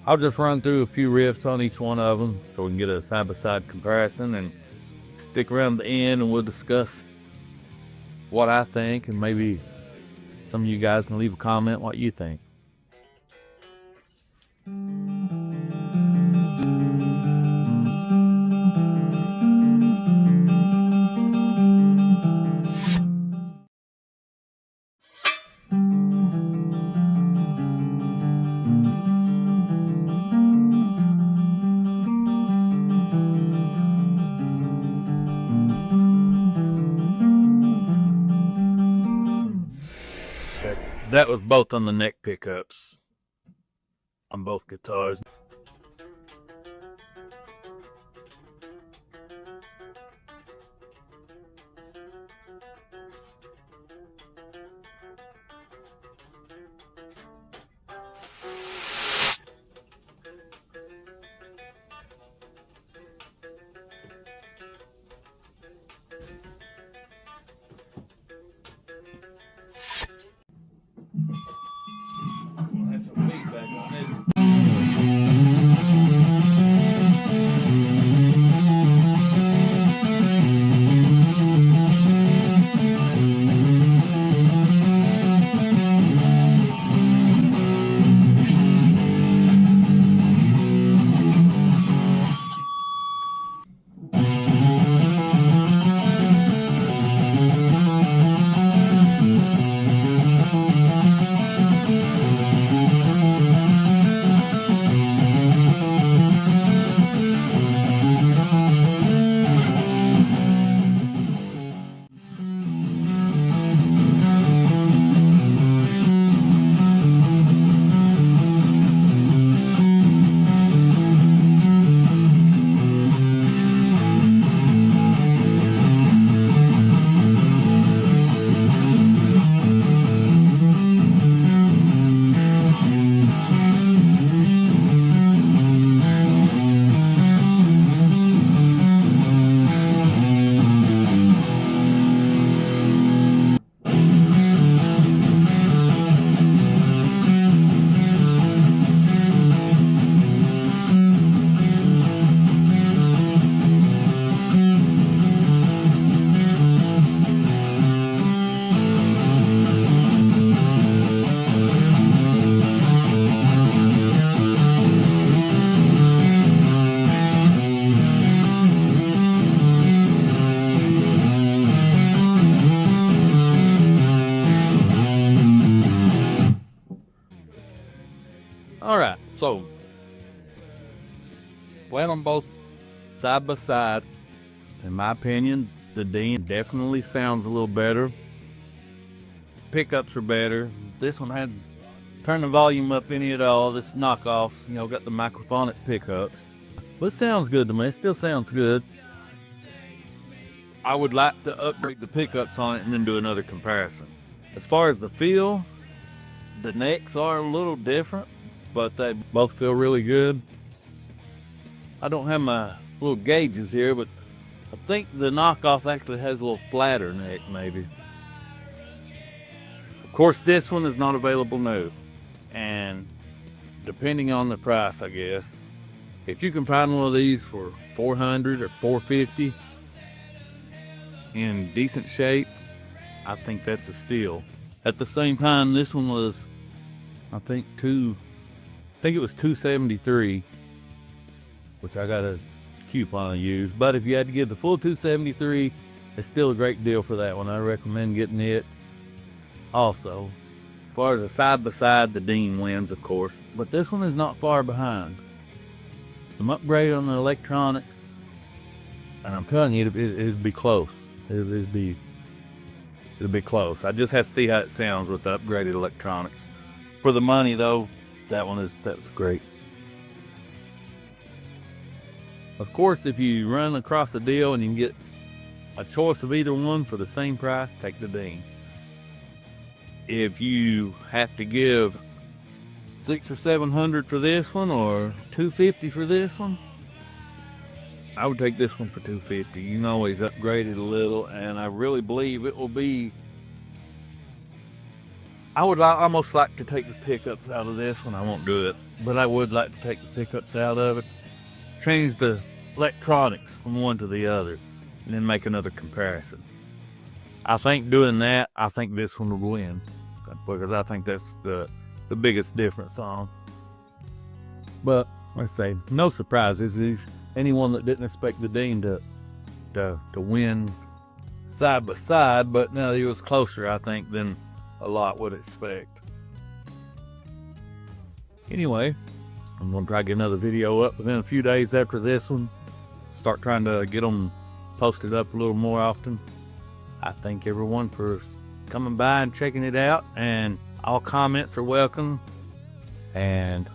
S4: I'll just run through a few riffs on each one of them so we can get a side-by-side comparison, and stick around the end and we'll discuss what I think, and maybe some of you guys can leave a comment what you think. That was both on the neck pickups on both guitars. Have some feedback on it. Alright, so playing on both side by side, in my opinion, the Dean definitely sounds a little better. Pickups are better. This one had turn the volume up any at all. This Knockoff, you know, got the microphonic pickups. But it sounds good to me. It still sounds good. I would like to upgrade the pickups on it and then do another comparison. As far as the feel, the necks are a little different, but they both feel really good. I don't have my little gauges here, but I think the Knockoff actually has a little flatter neck, maybe. Of course, this one is not available new, and depending on the price, I guess, if you can find one of these for $400 or $450 in decent shape, I think that's a steal. At the same time, this one was, I think it was $273, which I got a coupon to use. But if you had to give the full $273, it's still a great deal for that one. I recommend getting it. Also, as far as the side by side, the Dean wins, of course, but this one is not far behind. Some upgrade on the electronics, and I'm telling you, it'd be close. It'll be close. I just have to see how it sounds with the upgraded electronics. For the money, though, that was great. Of course, if you run across a deal and you can get a choice of either one for the same price, take the Dean. If you have to give $600 or $700 for this one or $250 for this one, I would take this one for $250. You can always upgrade it a little, and I really believe it will be. I would almost like to take the pickups out of this one. I won't do it, but I would like to take the pickups out of it, change the electronics from one to the other, and then make another comparison. I think doing that, I think this one will win, because I think that's the biggest difference on. But let's say no surprises. If anyone that didn't expect the Dean to win side by side, but no, he was closer, I think, than a lot would expect. Anyway, I'm gonna try to get another video up within a few days after this one. Start trying to get them posted up a little more often. I thank everyone for coming by and checking it out, and
S1: All comments are welcome, and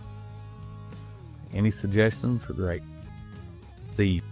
S1: any suggestions are great. See you.